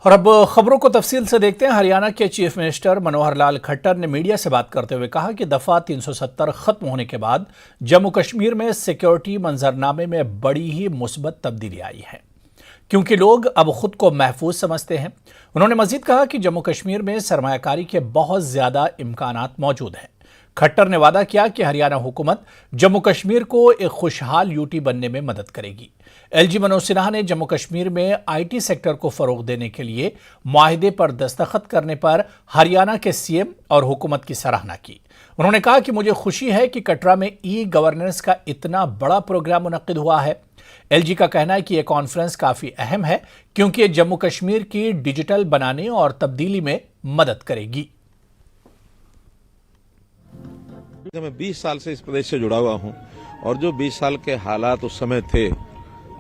और अब खबरों को तफसील से देखते हैं। हरियाणा के चीफ मिनिस्टर मनोहर लाल खट्टर ने मीडिया से बात करते हुए कहा कि दफा 370 खत्म होने के बाद जम्मू कश्मीर में सिक्योरिटी मंजरनामे में बड़ी ही मुस्बत तब्दीली आई है, क्योंकि लोग अब खुद को महफूज समझते हैं। उन्होंने मजीद कहा कि जम्मू कश्मीर में सरमायाकारी के बहुत ज्यादा इम्कानात मौजूद हैं। खट्टर ने वादा किया कि हरियाणा हुकूमत जम्मू कश्मीर को एक खुशहाल यूटी बनने में मदद करेगी। एलजी मनोज सिन्हा ने जम्मू कश्मीर में आईटी सेक्टर को फरोग देने के लिए मुआहिदे पर दस्तखत करने पर हरियाणा के सीएम और हुकूमत की सराहना की। उन्होंने कहा कि मुझे खुशी है कि कटरा में ई गवर्नेंस का इतना बड़ा प्रोग्राम मुनक्किद हुआ है। एलजी का कहना है कि यह कॉन्फ्रेंस काफी अहम है, क्योंकि ये जम्मू कश्मीर की डिजिटल बनाने और तब्दीली में मदद करेगी। मैं 20 साल से इस प्रदेश से जुड़ा हुआ हूं और जो 20 साल के हालात उस समय थे,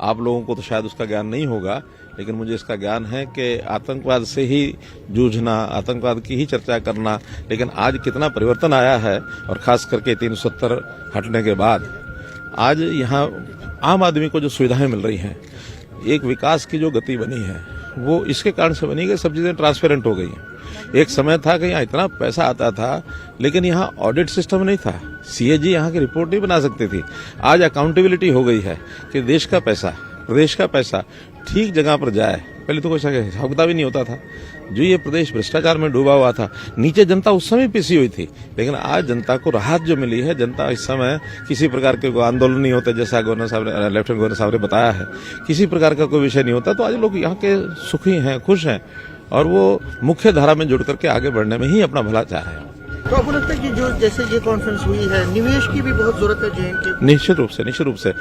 आप लोगों को तो शायद उसका ज्ञान नहीं होगा, लेकिन मुझे इसका ज्ञान है कि आतंकवाद से ही जूझना, आतंकवाद की ही चर्चा करना, लेकिन आज कितना परिवर्तन आया है। और खास करके 370 हटने के बाद आज यहाँ आम आदमी को जो सुविधाएं मिल रही हैं, एक विकास की जो गति बनी है वो इसके कारण से बनी कि सब चीजें ट्रांसपेरेंट हो गई हैं। एक समय था कि यहाँ इतना पैसा आता था, लेकिन यहाँ ऑडिट सिस्टम नहीं था, सीएजी यहाँ की रिपोर्ट नहीं बना सकती थी। आज अकाउंटेबिलिटी हो गई है कि देश का पैसा, प्रदेश का पैसा ठीक जगह पर जाए। पहले तो कोई हिसाब किताब ही नहीं होता था। जो ये प्रदेश भ्रष्टाचार में डूबा हुआ था, नीचे जनता उस समय पिसी हुई थी, लेकिन आज जनता को राहत जो मिली है, जनता इस समय किसी प्रकार के आंदोलन नहीं होते, जैसा गवर्नर साहब ने, लेफ्टिनेंट गवर्नर साहब ने बताया है, किसी प्रकार का कोई विषय नहीं होता। तो आज लोग यहाँ के सुखी हैं, खुश हैं और वो मुख्य धारा में जुड़ करके आगे बढ़ने में ही अपना भला चाह रहे हैं। तो आपको लगता है कि जो जैसे ये कॉन्फ्रेंस हुई है, निवेश की भी बहुत जरूरत है JNK? निश्चित रूप से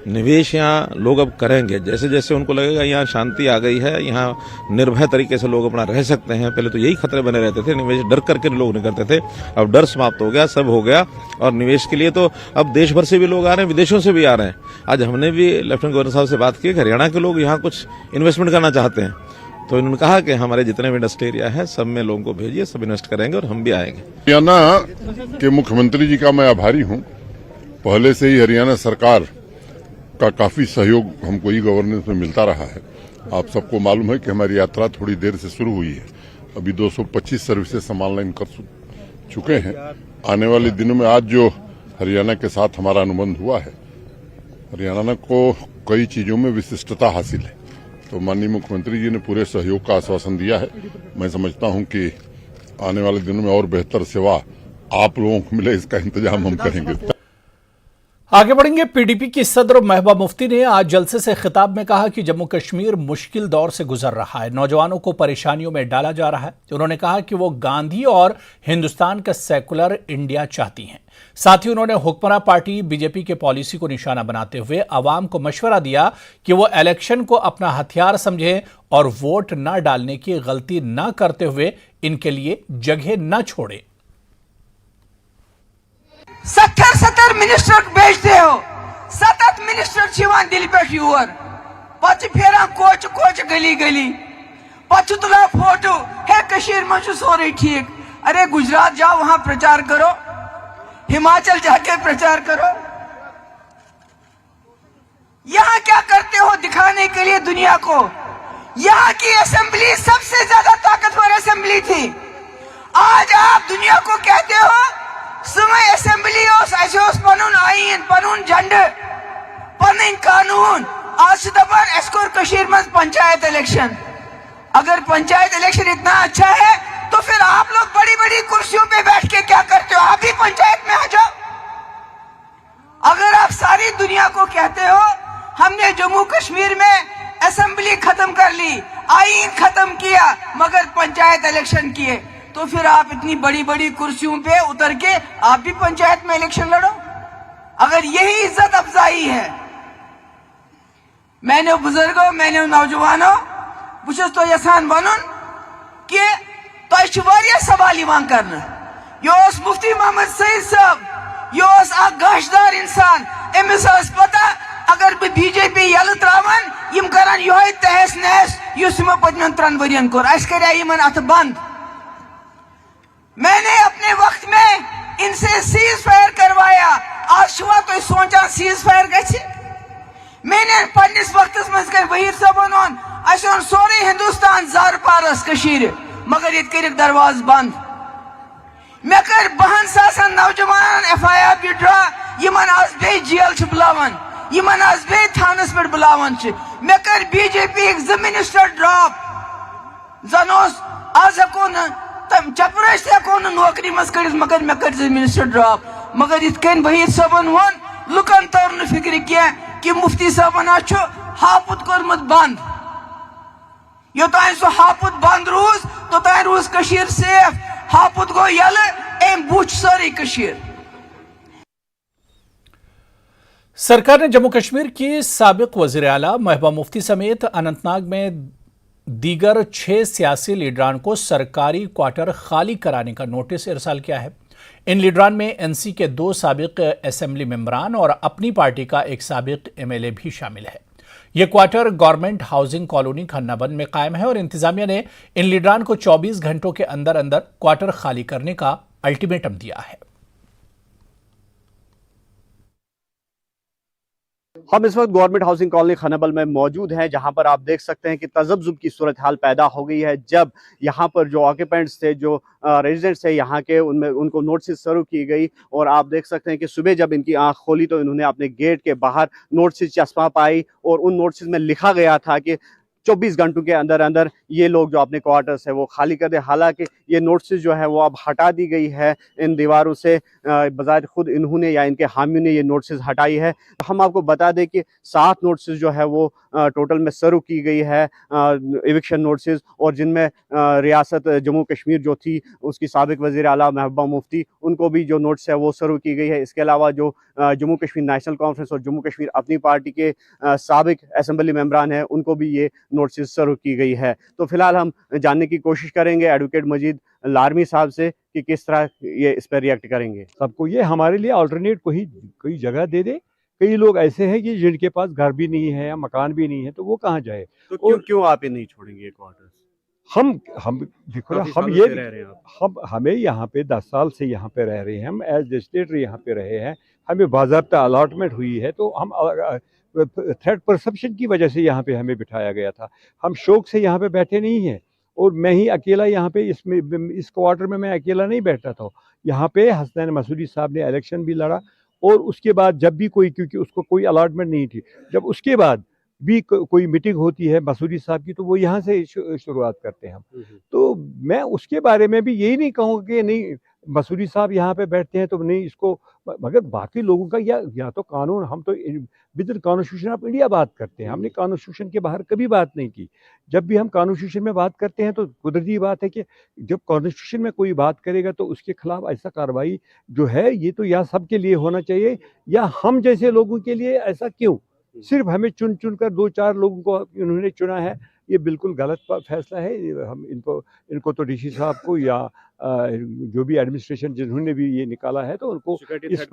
निवेश यहाँ लोग अब करेंगे। जैसे जैसे उनको लगेगा यहाँ शांति आ गई है, यहाँ निर्भय तरीके से लोग अपना रह सकते हैं। पहले तो यही खतरे बने रहते थे, निवेश डर करके लोग नहीं करते थे। अब डर समाप्त हो गया, सब हो गया। और निवेश के लिए तो अब देश भर से भी लोग आ रहे हैं, विदेशों से भी आ रहे हैं। आज हमने भी लेफ्टिनेंट गवर्नर साहब से बात की कि हरियाणा के लोग यहाँ कुछ इन्वेस्टमेंट करना चाहते हैं, तो इन्होंने कहा कि हमारे जितने भी इंडस्ट्री एरिया है सब में लोगों को भेजिए, सब इन्वेस्ट करेंगे और हम भी आएंगे। हरियाणा के मुख्यमंत्री जी का मैं आभारी हूं। पहले से ही हरियाणा सरकार का काफी सहयोग हमको ई गवर्नेंस में मिलता रहा है। आप सबको मालूम है कि हमारी यात्रा थोड़ी देर से शुरू हुई है। अभी 225 सर्विसेज हम ऑनलाइन कर चुके हैं। आने वाले दिनों में आज जो हरियाणा के साथ हमारा अनुबंध हुआ है, हरियाणा को कई चीजों में विशिष्टता हासिल है। तो माननीय मुख्यमंत्री जी ने पूरे सहयोग का आश्वासन दिया है। मैं समझता हूं कि आने वाले दिनों में और बेहतर सेवा आप लोगों को मिले, इसका इंतजाम हम करेंगे। आगे बढ़ेंगे। पीडीपी की सदर महबूबा मुफ्ती ने आज जलसे से खिताब में कहा कि जम्मू कश्मीर मुश्किल दौर से गुजर रहा है, नौजवानों को परेशानियों में डाला जा रहा है। उन्होंने कहा कि वो गांधी और हिंदुस्तान का सेकुलर इंडिया चाहती हैं। साथ ही उन्होंने हुक्मरान पार्टी बीजेपी के पॉलिसी को निशाना बनाते हुए अवाम को मशवरा दिया कि वो इलेक्शन को अपना हथियार समझें और वोट न डालने की गलती न करते हुए इनके लिए जगह न छोड़े। 70 मिनिस्टर भेजते हो, 7 मिनिस्टर दिल पे यूर पे फेरान कोच कोच गली गली पे तुला फोटो है कशीर में सोरे ठीक। अरे गुजरात जाओ, वहां प्रचार करो, हिमाचल जाके प्रचार करो। यहाँ क्या करते हो दिखाने के लिए दुनिया को? यहाँ की असेंबली सबसे ज्यादा ताकतवर असेंबली थी। आज आप दुनिया को कहते हो समय असेंबली पनुन आइन, पनुन झंडे, पन कानून। आज दबर एस्कोर कशीर में पंचायत इलेक्शन। अगर पंचायत इलेक्शन इतना अच्छा है तो फिर आप लोग बड़ी बड़ी कुर्सियों पे बैठ के क्या करते हो? आप भी पंचायत में आ जाओ। अगर आप सारी दुनिया को कहते हो हमने जम्मू कश्मीर में असेंबली खत्म कर ली, आइन खत्म किया, मगर पंचायत इलेक्शन किए, तो फिर आप इतनी बड़ी बड़ी कुर्सियों पे उतर के आप भी पंचायत में इलेक्शन लड़ो। अगर यही इज्जत अफजाई है, मैंने बुजुर्गों, मैंने नौजवानों बुझस तो यसान बनन कि तो सवाल कर मुफ्ती मोहम्मद सईद साहब, यह गाशदार इंसान, अमिस पता अगर बह बीजेपी यल त्रावन यम करान यो तहस नहस पत्म 3 वरियन कोर अथ बंद। मैंने अपने वक्त में इनसे सीज फायर करवाया। आज शुआ तो सोचा सीज फायर गछि। मैंने पन्निस वक्तस मज कर वहीर साहब असन सोरे हिंदुस्तान जार पारस कशीर मगर ये कर दरवाज बंद मे कर 12,000 नौजवान FIR विड्रा यमन आज बे जेल बुलावन यमन आज बे थानस पे बुलावन मे कर BJP एक मिनिस्टर ड्रॉप जनोस आज हको तम चपरस हको नौकरी मज कर मगर मे कर मिनिस्टर ड्रॉप मगर इत कन वहीद सबन वन लुकन तर फिक्र क्या कि मुफ्ती साहबन हापुत कोरमत बंद योतान सो हापुत बंद रूज तोतान रूज कशीर सेफ हापुत गो यल एम बुच सारी कशीर। सरकार ने जम्मू कश्मीर की साबिक वज़ीर आला महबूबा मुफ्ती समेत अनंतनाग में दीगर 6 सियासी लीडरान को सरकारी क्वार्टर खाली कराने का नोटिस इरसाल किया है। इन लीडरान में NC के 2 साबिक असेंबली मेंबरान और अपनी पार्टी का एक साबिक MLA भी शामिल है। यह क्वार्टर गवर्नमेंट हाउसिंग कॉलोनी खन्नाबंद में कायम है और इंतजामिया ने इन लीडरान को 24 घंटों के अंदर अंदर क्वार्टर खाली करने का अल्टीमेटम दिया है। हम इस वक्त गवर्नमेंट हाउसिंग कॉलोनी खन्नाबल में मौजूद हैं, जहां पर आप देख सकते हैं कि तज़ब्ज़ुब की सूरत हाल पैदा हो गई है। जब यहां पर जो ऑक्यूपेंट्स थे, जो रेजिडेंट्स थे यहाँ के, उनमें उनको नोटिस सर्व की गई और आप देख सकते हैं कि सुबह जब इनकी आंख खोली तो इन्होंने अपने गेट के बाहर नोटिस चस्पा पाई और उन नोटिस में लिखा गया था कि 24 घंटों के अंदर अंदर ये लोग जो अपने क्वार्टर्स है वो खाली कर दे। हालांकि ये नोटिस जो है वो अब हटा दी गई है इन दीवारों से, बजाय खुद इन्होंने या इनके हामियों ने ये नोटिस हटाई है। हम आपको बता दें कि 7 नोटिस जो है वो टोटल में सर्व की गई है, एविक्शन नोटिस, और जिनमें रियासत जम्मू कश्मीर जो थी उसकी साबिक वज़ीर आला महबूबा मुफ्ती, उनको भी जो नोटिस है वो सर्व की गई है। इसके अलावा जो जम्मू कश्मीर नेशनल कॉन्फ्रेंस और जम्मू कश्मीर अपनी पार्टी के साबिक असेंबली मेंबरान हैं, उनको भी ये नोटिस सर्व की गई है। तो फिलहाल हम जानने की कोशिश करेंगे एडवोकेट मजीद लारमी साहब से कि किस तरह ये इस पर रिएक्ट करेंगे। सबको ये हमारे लिए अल्टरनेट कोई जगह दे दे। कई लोग ऐसे हैं कि जिनके पास घर भी नहीं है या मकान भी नहीं है, तो वो कहाँ जाए। तो क्यों आप ये नहीं छोड़ेंगे क्वार्टर्स? हम देखो ना, हम ये रह रहे हैं, हमें यहाँ पे 10 साल से यहाँ पे रह रहे हैं, हम एज लेजिस्लेटर यहाँ पे रहे हैं, हमें बाज़ाब्ता अलॉटमेंट हुई है, तो हम थ्रेट परसेप्शन की वजह से यहाँ पे हमें बिठाया गया था। हम शौक से यहाँ पे बैठे नहीं हैं, और मैं ही अकेला यहाँ पे इस क्वार्टर में मैं अकेला नहीं बैठा था। यहाँ पे हसनैन मसूदी साहब ने इलेक्शन भी लड़ा, और उसके बाद जब भी कोई, क्योंकि उसको कोई अलॉटमेंट नहीं थी, जब उसके बाद भी कोई मीटिंग होती है मसूदी साहब की, तो वो यहाँ से शुरुआत करते हैं हम। तो मैं उसके बारे में भी यही नहीं कहूँगा कि नहीं मसूदी साहब यहाँ पे बैठते हैं तो नहीं इसको, मगर बाकी लोगों का या तो कानून, हम तो with in constitution of India बात करते हैं, हमने कॉन्स्टिट्यूशन के बाहर कभी बात नहीं की। जब भी हम कॉन्स्टिट्यूशन में बात करते हैं तो कुदरती बात है कि जब कॉन्स्टिट्यूशन में कोई बात करेगा तो उसके खिलाफ ऐसा कार्रवाई जो है ये तो या सबके लिए होना चाहिए, या हम जैसे लोगों के लिए ऐसा क्यों सिर्फ हमें चुन कर 2-4 लोगों को इन्होंने चुना है। ये बिल्कुल गलत फैसला है। हम इनको तो डीसी साहब को या जो भी एडमिनिस्ट्रेशन जिन्होंने भी ये निकाला है तो उनको इस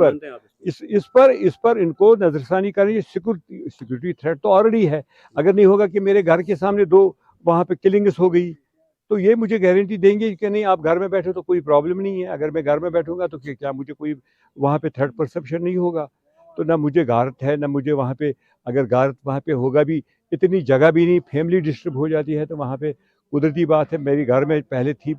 पर इनको नजरसानी करें। सिक्योरिटी थ्रेट तो ऑलरेडी है। अगर नहीं होगा कि मेरे घर के सामने 2 वहाँ पे किलिंग्स हो गई, तो ये मुझे गारंटी देंगे कि नहीं आप घर में बैठे तो कोई प्रॉब्लम नहीं है। अगर मैं घर में बैठूंगा तो क्या मुझे कोई वहाँ पे थ्रेट परसेप्शन नहीं होगा? तो ना मुझे गारत है, ना मुझे वहाँ पे, अगर गारत वहाँ पे होगा भी, इतनी जगह भी नहीं, फैमिली डिस्टर्ब हो जाती है, तो वहाँ पे कुदरती बात है मेरी घर में पहले थी,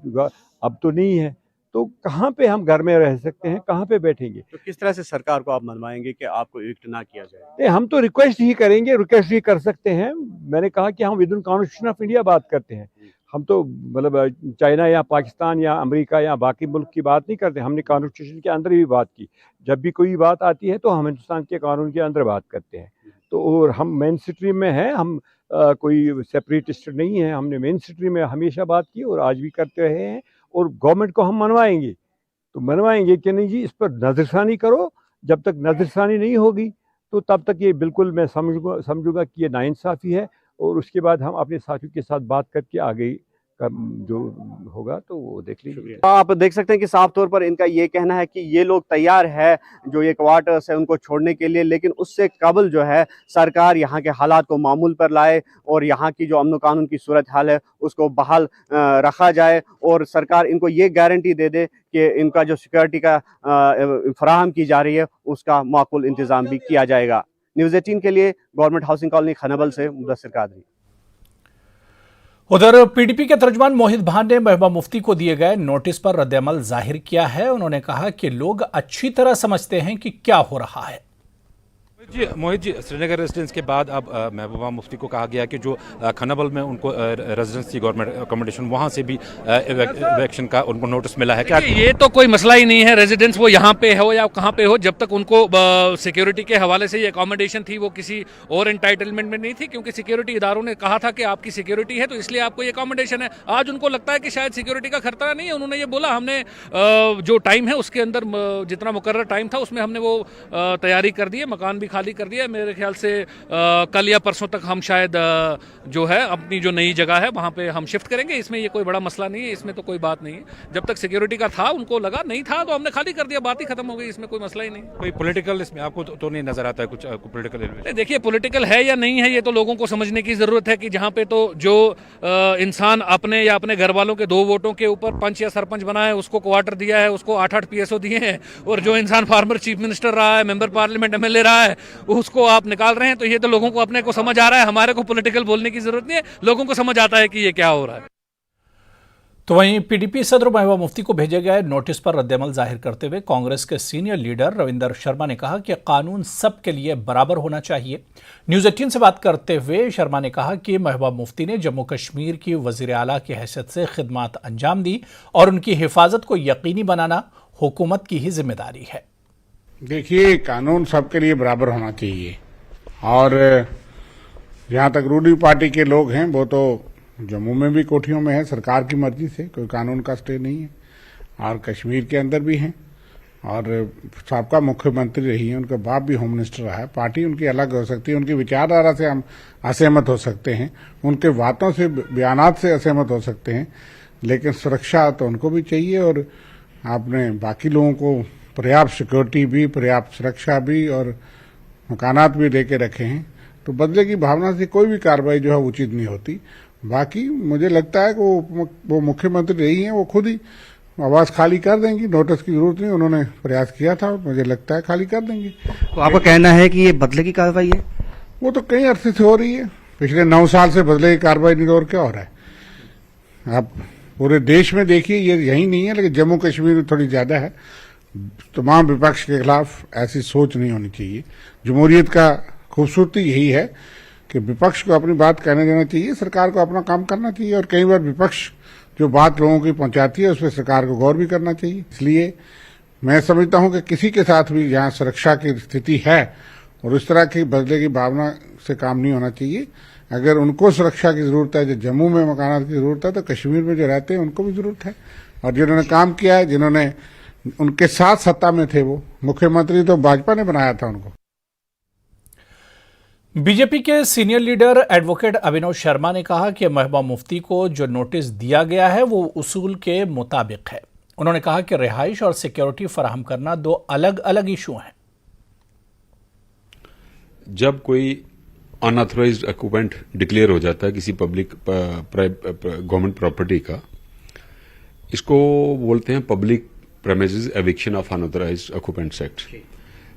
अब तो नहीं है, तो कहाँ पे हम घर में रह सकते हैं, कहाँ पे बैठेंगे? तो किस तरह से सरकार को आप मनवाएंगे कि आपको इविक्ट ना किया जाए? नहीं, हम तो रिक्वेस्ट ही करेंगे, रिक्वेस्ट ही कर सकते हैं। मैंने कहा कि हम with in constitution of India बात करते हैं, हम तो मतलब चाइना या पाकिस्तान या अमेरिका या बाकी मुल्क की बात नहीं करते, हमने कॉन्स्टिट्यूशन के अंदर भी बात की। जब भी कोई बात आती है तो हम हिंदुस्तान के कानून के अंदर बात करते हैं। तो और हम मेन स्ट्रीम में हैं, हम कोई सेपरेटिस्ट नहीं है, हमने मेन स्ट्रीम में हमेशा बात की और आज भी करते रहे हैं, और गवर्नमेंट को हम मनवाएंगे तो मनवाएंगे कि नहीं जी इस पर नजरसानी करो। जब तक नजरसानी नहीं होगी तो तब तक ये बिल्कुल मैं समझूंगा कि ये नाइंसाफ़ी है, और उसके बाद हम अपने साथियों के साथ बात करके आगे का जो होगा तो वो देख लीजिए। आप देख सकते हैं कि साफ तौर पर इनका ये कहना है कि ये लोग तैयार है जो ये क्वार्टर्स है उनको छोड़ने के लिए, लेकिन उससे कबल जो है सरकार यहाँ के हालात को मामूल पर लाए और यहाँ की जो अमन कानून की सूरत हाल है उसको बहाल रखा जाए, और सरकार इनको ये गारंटी दे दे कि इनका जो सिक्योरिटी का फराहम की जा रही है उसका माकूल इंतज़ाम भी किया जाएगा। न्यूज़ 18 के लिए गवर्नमेंट हाउसिंग कॉलोनी खन्नाबल से मुदस्सिर कादरी। उधर पीडीपी के तर्जुमान मोहित भान ने महबूबा मुफ्ती को दिए गए नोटिस पर रद्द-ए-अमल जाहिर किया है। उन्होंने कहा कि लोग अच्छी तरह समझते हैं कि क्या हो रहा है। मोहित जी, श्रीनगर रेजिडेंस के बाद अब महबूबा मुफ्ती को कहा गया कि जो खनाबल में उनको रेजिडेंस थी गवर्नमेंट अकोमोडेशन, वहाँ से भी इवेक्शन का उनको नोटिस मिला है। क्या ये तो कोई मसला ही नहीं है, रेजिडेंस वो यहाँ पे हो या कहाँ पे हो, जब तक उनको सिक्योरिटी के हवाले से ये अकोमोडेशन थी वो किसी और एंटाइटलमेंट में नहीं थी, क्योंकि सिक्योरिटी इदारों ने कहा था कि आपकी सिक्योरिटी है तो इसलिए आपको ये अकोमोडेशन है। आज उनको लगता है कि शायद सिक्योरिटी का खतरा नहीं है। उन्होंने ये बोला हमने जो टाइम है उसके अंदर जितना मुकर्रर टाइम था उसमें हमने वो तैयारी कर दी है, मकान भी खाली कर दिया। मेरे ख्याल से कल या परसों तक हम शायद जो है अपनी जो नई जगह है वहां पे हम शिफ्ट करेंगे। इसमें ये कोई बड़ा मसला नहीं है, इसमें तो कोई बात नहीं है। जब तक सिक्योरिटी का था उनको लगा, नहीं था तो हमने खाली कर दिया, बात ही खत्म हो गई, इसमें कोई मसला ही नहीं। कोई पॉलिटिकल इसमें आपको तो नहीं नजर आता है कुछ पॉलिटिकल? देखिए, पॉलिटिकल है या नहीं है ये तो लोगों को समझने की जरूरत है कि जहां पे तो जो इंसान अपने या अपने घर वालों के 2 वोटों के ऊपर पंच या सरपंच बना है उसको क्वार्टर दिया है, उसको 8-8 PSO दिए हैं, और जो इंसान फार्मर चीफ मिनिस्टर रहा है, मेंबर पार्लियामेंट MLA रहा है, उसको आप निकाल रहे हैं। तो ये तो लोगों को अपने को समझ आ रहा है, हमारे को पॉलिटिकल बोलने की जरूरत नहीं है, लोगों को समझ आता है कि ये क्या हो रहा है। तो वहीं पीडीपी सदर महबूबा मुफ्ती को भेजे गए नोटिस पर रद्द-ए-अमल जाहिर करते हुए कांग्रेस के सीनियर लीडर रविंदर शर्मा ने कहा कि कानून सबके लिए बराबर होना चाहिए। न्यूज़ 18 से बात करते हुए शर्मा ने कहा कि महबूबा मुफ्ती ने जम्मू कश्मीर की वजीर आला की हैसियत से खिदमत अंजाम दी और उनकी हिफाजत को यकीनी बनाना हुकूमत की ही जिम्मेदारी है। देखिए, कानून सबके लिए बराबर होना चाहिए, और जहाँ तक रूलिंग पार्टी के लोग हैं वो तो जम्मू में भी कोठियों में है सरकार की मर्जी से, कोई कानून का स्टे नहीं है, और कश्मीर के अंदर भी हैं, और साबका मुख्यमंत्री रही हैं, उनका बाप भी होम मिनिस्टर रहा है। पार्टी उनकी अलग हो सकती है, उनकी विचारधारा से हम असहमत हो सकते हैं, उनके बातों से बयानात से असहमत हो सकते हैं, लेकिन सुरक्षा तो उनको भी चाहिए, और आपने बाकी लोगों को पर्याप्त सिक्योरिटी भी, पर्याप्त सुरक्षा भी और मकानात भी लेके रखे हैं। तो बदले की भावना से कोई भी कार्रवाई जो है उचित नहीं होती। बाकी मुझे लगता है कि वो मुख्यमंत्री रही हैं, वो खुद ही आवाज खाली कर देंगी, नोटिस की जरूरत नहीं, उन्होंने प्रयास किया था, मुझे लगता है खाली कर देंगे। तो आपका कहना है कि ये बदले की कार्रवाई है? वो तो कई अरसे से हो रही है, पिछले 9 साल से बदले की कार्रवाई नहीं, और क्या हो रहा है। आप पूरे देश में देखिए, ये यही नहीं है, लेकिन जम्मू कश्मीर में थोड़ी ज्यादा है। तमाम विपक्ष के खिलाफ ऐसी सोच नहीं होनी चाहिए। जमहूरियत का खूबसूरती यही है कि विपक्ष को अपनी बात कहने देना चाहिए, सरकार को अपना काम करना चाहिए, और कई बार विपक्ष जो बात लोगों की पहुंचाती है उस पर सरकार को गौर भी करना चाहिए। इसलिए मैं समझता हूं कि किसी के साथ भी जहां सुरक्षा की स्थिति है और इस तरह की बदले की भावना से काम नहीं होना चाहिए। अगर उनको सुरक्षा की जरूरत है, जो जम्मू में मकानात की जरूरत है, तो कश्मीर में जो रहते हैं उनको भी जरूरत है। और जिन्होंने काम किया है, जिन्होंने उनके साथ सत्ता में थे, वो मुख्यमंत्री तो भाजपा ने बनाया था उनको। बीजेपी के सीनियर लीडर एडवोकेट अभिनव शर्मा ने कहा कि महबूबा मुफ्ती को जो नोटिस दिया गया है वो उसूल के मुताबिक है। उन्होंने कहा कि रिहाइश और सिक्योरिटी फराहम करना 2 अलग अलग इशू हैं। जब कोई अनऑथराइज्ड ऑक्यूपेंट डिक्लेयर हो जाता है किसी पब्लिक गवर्नमेंट प्रॉपर्टी का, इसको बोलते हैं public premises eviction of unauthorised occupants act.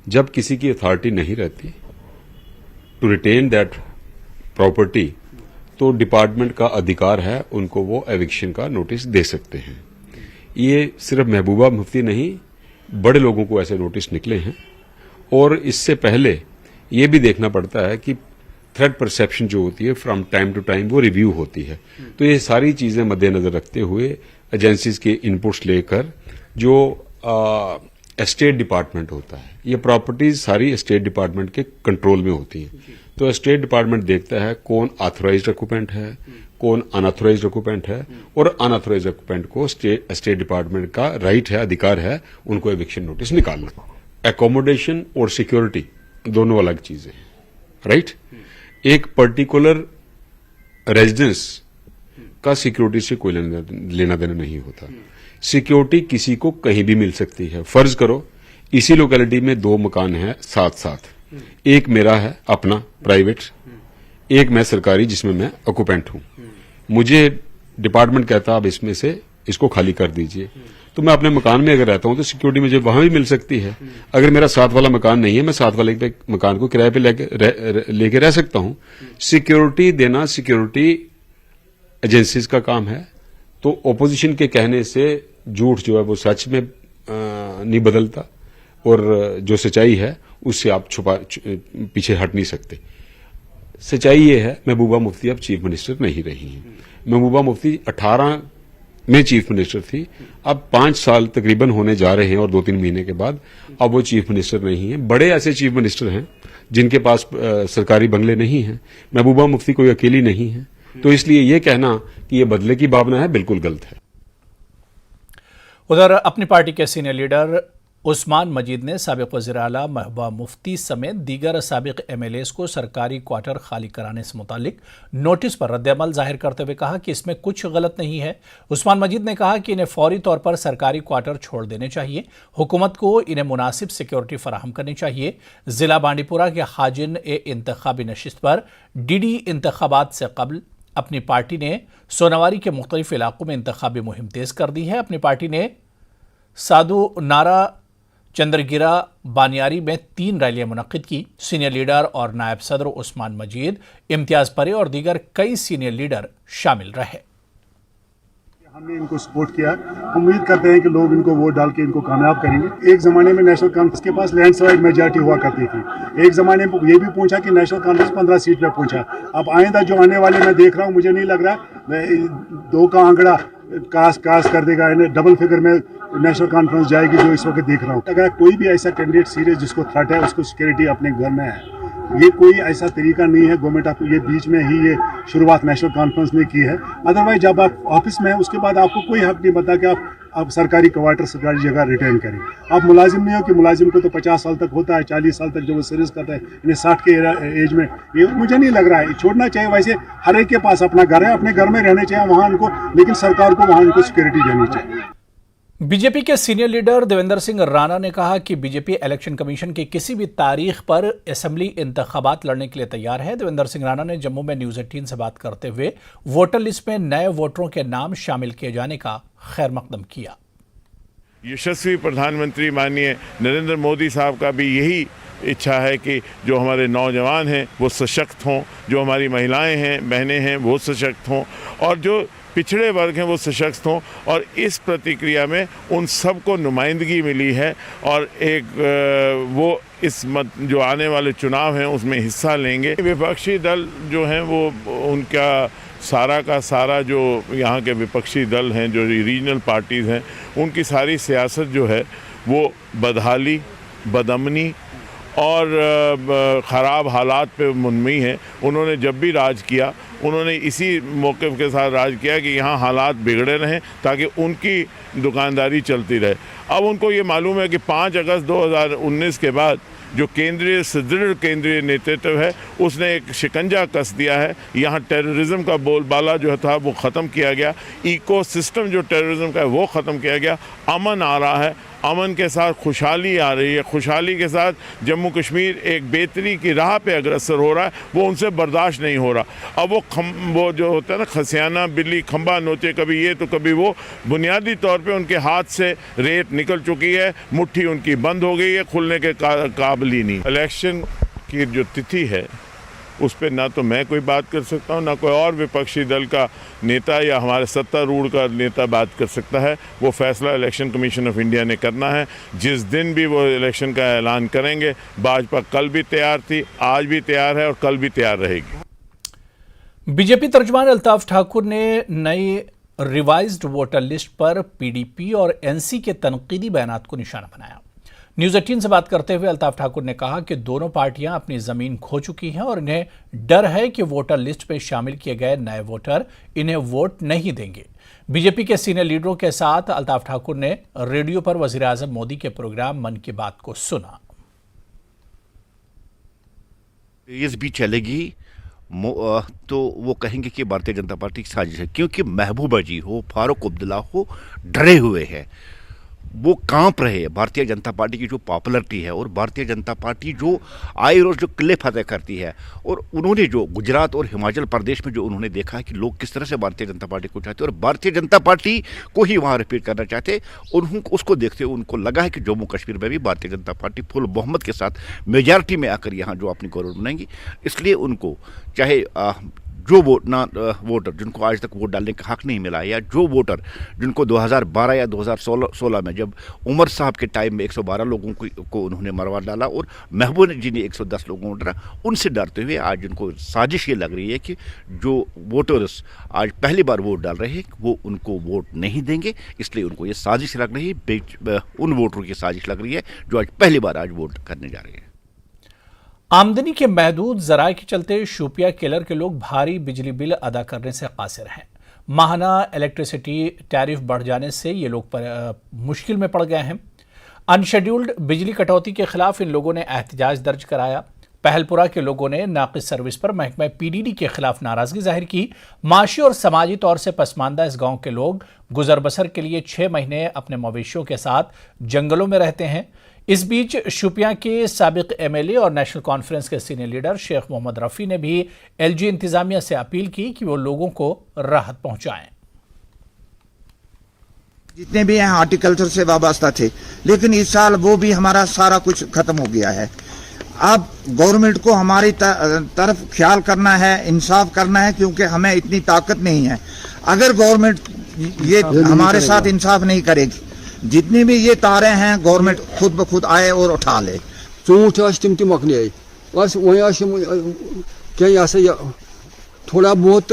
जब किसी की अथॉरिटी नहीं रहती टू रिटेन दैट प्रॉपर्टी, तो डिपार्टमेंट का अधिकार है, उनको वो एविक्शन का नोटिस दे सकते हैं। ये सिर्फ महबूबा मुफ्ती नहीं, बड़े लोगों को ऐसे नोटिस निकले हैं। और इससे पहले ये भी देखना पड़ता है कि थ्रेट परसेप्शन जो होती है फ्रॉम टाइम टू टाइम वो रिव्यू होती है। तो ये सारी चीजें मद्देनजर रखते हुए एजेंसीज के इनपुट्स लेकर जो एस्टेट डिपार्टमेंट होता है, ये प्रॉपर्टीज सारी एस्टेट डिपार्टमेंट के कंट्रोल में होती हैं। तो एस्टेट डिपार्टमेंट देखता है कौन ऑथराइज्ड ऑक्यूपेंट है, कौन अनऑथराइज्ड ऑक्यूपेंट है, और अनऑथराइज्ड ऑक्यूपेंट को एस्टेट डिपार्टमेंट का राइट है, अधिकार है उनको एविक्शन नोटिस निकालना। एकोमोडेशन और सिक्योरिटी दोनों अलग चीजें हैं, राइट। एक पर्टिकुलर रेजिडेंस का सिक्योरिटी से कोई लेना देना नहीं होता। सिक्योरिटी किसी को कहीं भी मिल सकती है। फर्ज करो इसी लोकेलिटी में 2 मकान हैं साथ साथ, एक मेरा है अपना प्राइवेट, एक मैं सरकारी जिसमें मैं ऑक्यूपेंट हूं। मुझे डिपार्टमेंट कहता अब इसमें से इसको खाली कर दीजिए, तो मैं अपने मकान में अगर रहता हूं तो सिक्योरिटी मुझे वहां भी मिल सकती है। अगर मेरा साथ वाला मकान नहीं है, मैं साथ वाले मकान को किराए पे लेके रह सकता हूं। सिक्योरिटी देना सिक्योरिटी एजेंसीज का काम है। तो ओपोजिशन के कहने से झूठ जो है वो सच में नहीं बदलता, और जो सच्चाई है उससे आप पीछे हट नहीं सकते। सच्चाई ये है, महबूबा मुफ्ती अब चीफ मिनिस्टर नहीं रही हैं। महबूबा मुफ्ती 18 में चीफ मिनिस्टर थी, अब 5 साल तकरीबन होने जा रहे हैं और 2-3 महीने के बाद अब वो चीफ मिनिस्टर नहीं है। बड़े ऐसे चीफ मिनिस्टर हैं जिनके पास सरकारी बंगले नहीं हैं। महबूबा मुफ्ती कोई अकेली नहीं है, तो इसलिए ये कहना कि ये बदले की भावना है बिल्कुल गलत है। उधर अपनी पार्टी के सीनियर लीडर उस्मान मजीद ने साबिक वज़ीर आला महबूबा मुफ्ती समेत दीगर साबिक MLAs को सरकारी क्वार्टर खाली कराने से मुतालिक नोटिस पर रद्द-ए-अमल जाहिर करते हुए कहा कि इसमें कुछ गलत नहीं है। उस्मान मजीद ने कहा कि इन्हें फौरी तौर पर सरकारी क्वार्टर छोड़ देने चाहिए। हुकूमत को इन्हें मुनासिब सिक्योरिटी फराहम करनी चाहिए। जिला बांडीपुरा के हाजिन इंतखाबी नशिस्त पर DD इंतखाबात से कबल अपनी पार्टी ने सोनावारी के मुख्तलिफ इलाकों में इंतखाबी मुहिम तेज कर दी है। अपनी पार्टी ने साधु नारा चंद्रगिरा बानियारी में 3 रैलियां मुनक्किद की। सीनियर लीडर और नायब सदर उस्मान मजीद, इम्तियाज परे और दीगर कई सीनियर लीडर शामिल रहे। हमने इनको सपोर्ट किया, उम्मीद करते हैं कि लोग इनको वोट डाल के इनको कामयाब करेंगे। एक ज़माने में नेशनल कॉन्फ्रेंस के पास लैंडस्लाइड मेजॉरिटी हुआ करती थी। एक ज़माने में ये भी पूछा कि नेशनल कॉन्फ्रेंस 15 सीट पे पूछा। अब आइंदा जो आने वाले मैं देख रहा हूँ, मुझे नहीं लग रहा 2 का आंकड़ा कास कर देगा, इन्हें डबल फिगर में नेशनल कॉन्फ्रेंस जाएगी जो इस वक्त देख रहा हूँ। अगर कोई भी ऐसा कैंडिडेट सीरियस जिसको थ्रेट है, उसको सिक्योरिटी अपने घर में है। ये कोई ऐसा तरीका नहीं है गवर्नमेंट आपको ये बीच में ही ये शुरुआत नेशनल कॉन्फ्रेंस ने की है। अदरवाइज जब आप ऑफिस में हैं उसके बाद आपको कोई हक नहीं बनता कि आप सरकारी क्वार्टर सरकारी जगह रिटर्न करें। आप मुलाजिम नहीं हो कि मुलाजिम को तो 50 साल तक होता है, 40 साल तक जो वो सर्विस करता है, इन्हें 60 के एज में, ये मुझे नहीं लग रहा है छोड़ना चाहिए। वैसे हर एक के पास अपना घर है, अपने घर में रहने चाहिए वहाँ उनको, लेकिन सरकार को वहाँ उनको सिक्योरिटी देनी चाहिए। बीजेपी के सीनियर लीडर देवेंद्र सिंह राणा ने कहा कि बीजेपी इलेक्शन कमीशन की किसी भी तारीख पर असेंबली इंतखाबात लड़ने के लिए तैयार है। देवेंद्र सिंह राणा ने जम्मू में न्यूज़ 18 से बात करते हुए वोटर लिस्ट में नए वोटरों के नाम शामिल किए जाने का खैर मकदम किया। यशस्वी प्रधानमंत्री माननीय नरेंद्र मोदी साहब का भी यही इच्छा है कि जो हमारे नौजवान हैं वो सशक्त हों, जो हमारी महिलाएं हैं, बहनें हैं वो सशक्त हों, और जो पिछड़े वर्ग हैं वो सशक्त हों। और इस प्रतिक्रिया में उन सबको नुमाइंदगी मिली है, और एक वो इस जो आने वाले चुनाव हैं उसमें हिस्सा लेंगे। विपक्षी दल जो हैं वो उनका सारा का सारा जो यहाँ के विपक्षी दल हैं, जो रीजनल पार्टीज़ हैं, उनकी सारी सियासत जो है वो बदहाली, बदअमनी और ख़राब हालात पे मुनमी है। उन्होंने जब भी राज किया उन्होंने इसी मौक़िफ़ के साथ राज किया कि यहाँ हालात बिगड़े रहें ताकि उनकी दुकानदारी चलती रहे। अब उनको ये मालूम है कि 5 अगस्त 2019 के बाद जो केंद्रीय सुदृढ़ केंद्रीय नेतृत्व है उसने एक शिकंजा कस दिया है। यहाँ टेररिज्म का बोलबाला जो था वो ख़त्म किया गया, इकोसिस्टम जो टेररिज्म का है वो ख़त्म किया गया, अमन आ रहा है, अमन के साथ खुशहाली आ रही है, खुशहाली के साथ जम्मू कश्मीर एक बेहतरी की राह पे अग्रसर हो रहा है, वो उनसे बर्दाश्त नहीं हो रहा। अब वो जो होता है ना खसियाना बिल्ली खंबा नोचे, कभी ये तो कभी वो, बुनियादी तौर पे उनके हाथ से रेत निकल चुकी है, मुट्ठी उनकी बंद हो गई है, खुलने के काबिल ही नहीं। इलेक्शन की जो तिथि है उस पर ना तो मैं कोई बात कर सकता हूँ, ना कोई और विपक्षी दल का नेता या हमारे सत्तारूढ़ का नेता बात कर सकता है। वो फैसला इलेक्शन कमीशन ऑफ इंडिया ने करना है। जिस दिन भी वो इलेक्शन का ऐलान करेंगे, भाजपा कल भी तैयार थी, आज भी तैयार है और कल भी तैयार रहेगी। बीजेपी तर्जुमान अल्ताफ ठाकुर ने नई रिवाइज्ड वोटर लिस्ट पर PDP और NC के तनकीदी बयानात को निशाना बनाया। न्यूज़ 18 से बात करते हुए अल्ताफ ठाकुर ने कहा कि दोनों पार्टियां अपनी जमीन खो चुकी हैं और इन्हें डर है कि वोटर लिस्ट में शामिल किए गए नए वोटर इन्हें वोट नहीं देंगे। बीजेपी के सीनियर लीडरों के साथ अल्ताफ ठाकुर ने रेडियो पर वजीर आजम मोदी के प्रोग्राम मन की बात को सुना। तेज भी चलेगी तो वो कहेंगे कि भारतीय जनता पार्टी की साजिश है, क्योंकि महबूबा जी हो, फारूक अब्दुल्ला हो, डरे हुए हैं, वो कांप रहे हैं। भारतीय जनता पार्टी की जो पॉपुलरिटी है और भारतीय जनता पार्टी जो आए रोज जो किले फतेह करती है, और उन्होंने जो गुजरात और हिमाचल प्रदेश में जो उन्होंने देखा है कि लोग किस तरह से भारतीय जनता पार्टी को चाहते हैं और भारतीय जनता पार्टी को ही वहाँ रिपीट करना चाहते, उनको उसको देखते हुए उनको लगा है कि जम्मू कश्मीर में भी भारतीय जनता पार्टी फुल बहुमत के साथ मेजॉरिटी में आकर यहाँ जो अपनी गवर्नमेंट बनाएंगी। इसलिए उनको चाहे जो वोटर जिनको आज तक वोट डालने का हक नहीं मिला, या जो वोटर जिनको 2012 या 2016 में जब उमर साहब के टाइम में 112 लोगों को उन्होंने मरवा डाला और महबूब जी ने 110 लोगों को डरा, उनसे डरते हुए आज जिनको साजिश ये लग रही है कि जो वोटर्स आज पहली बार वोट डाल रहे हैं वो उनको वोट नहीं देंगे, इसलिए उनको ये साजिश लग रही है, उन वोटरों की साजिश लग रही है जो आज पहली बार आज वोट करने जा रहे हैं। आमदनी के महदूद जराये के चलते शोपिया केलर के लोग भारी बिजली बिल अदा करने से कासिर हैं। माहाना इलेक्ट्रिसिटी टैरिफ बढ़ जाने से ये लोग मुश्किल में पड़ गए हैं। अनशेड्यूल्ड बिजली कटौती के खिलाफ इन लोगों ने एहतजाज दर्ज कराया। पहलपुरा के लोगों ने नाकिस सर्विस पर महकमा पीडीडी के खिलाफ नाराजगी जाहिर की। माशी और समाजी तौर से पसमानदा इस गांव के लोग गुजर बसर के लिए 6 महीने अपने मवेशियों के साथ जंगलों में रहते हैं। इस बीच शोपियां के साबिक एमएलए और नेशनल कॉन्फ्रेंस के सीनियर लीडर शेख मोहम्मद रफी ने भी एलजी इंतजामिया से अपील की कि वो लोगों को राहत पहुंचाएं। जितने भी यहाँ हॉर्टिकल्चर से वाबस्ता थे, लेकिन इस साल वो भी हमारा सारा कुछ खत्म हो गया है। अब गवर्नमेंट को हमारी तरफ ख्याल करना है, इंसाफ करना है, क्योंकि हमें इतनी ताकत नहीं है। अगर गवर्नमेंट ये हमारे साथ इंसाफ नहीं करेगी, जितनी भी ये तारे हैं गवर्नमेंट खुद ब खुद आए और उठा ले। चूंठ तम मकने बस वह क्या थोड़ा बहुत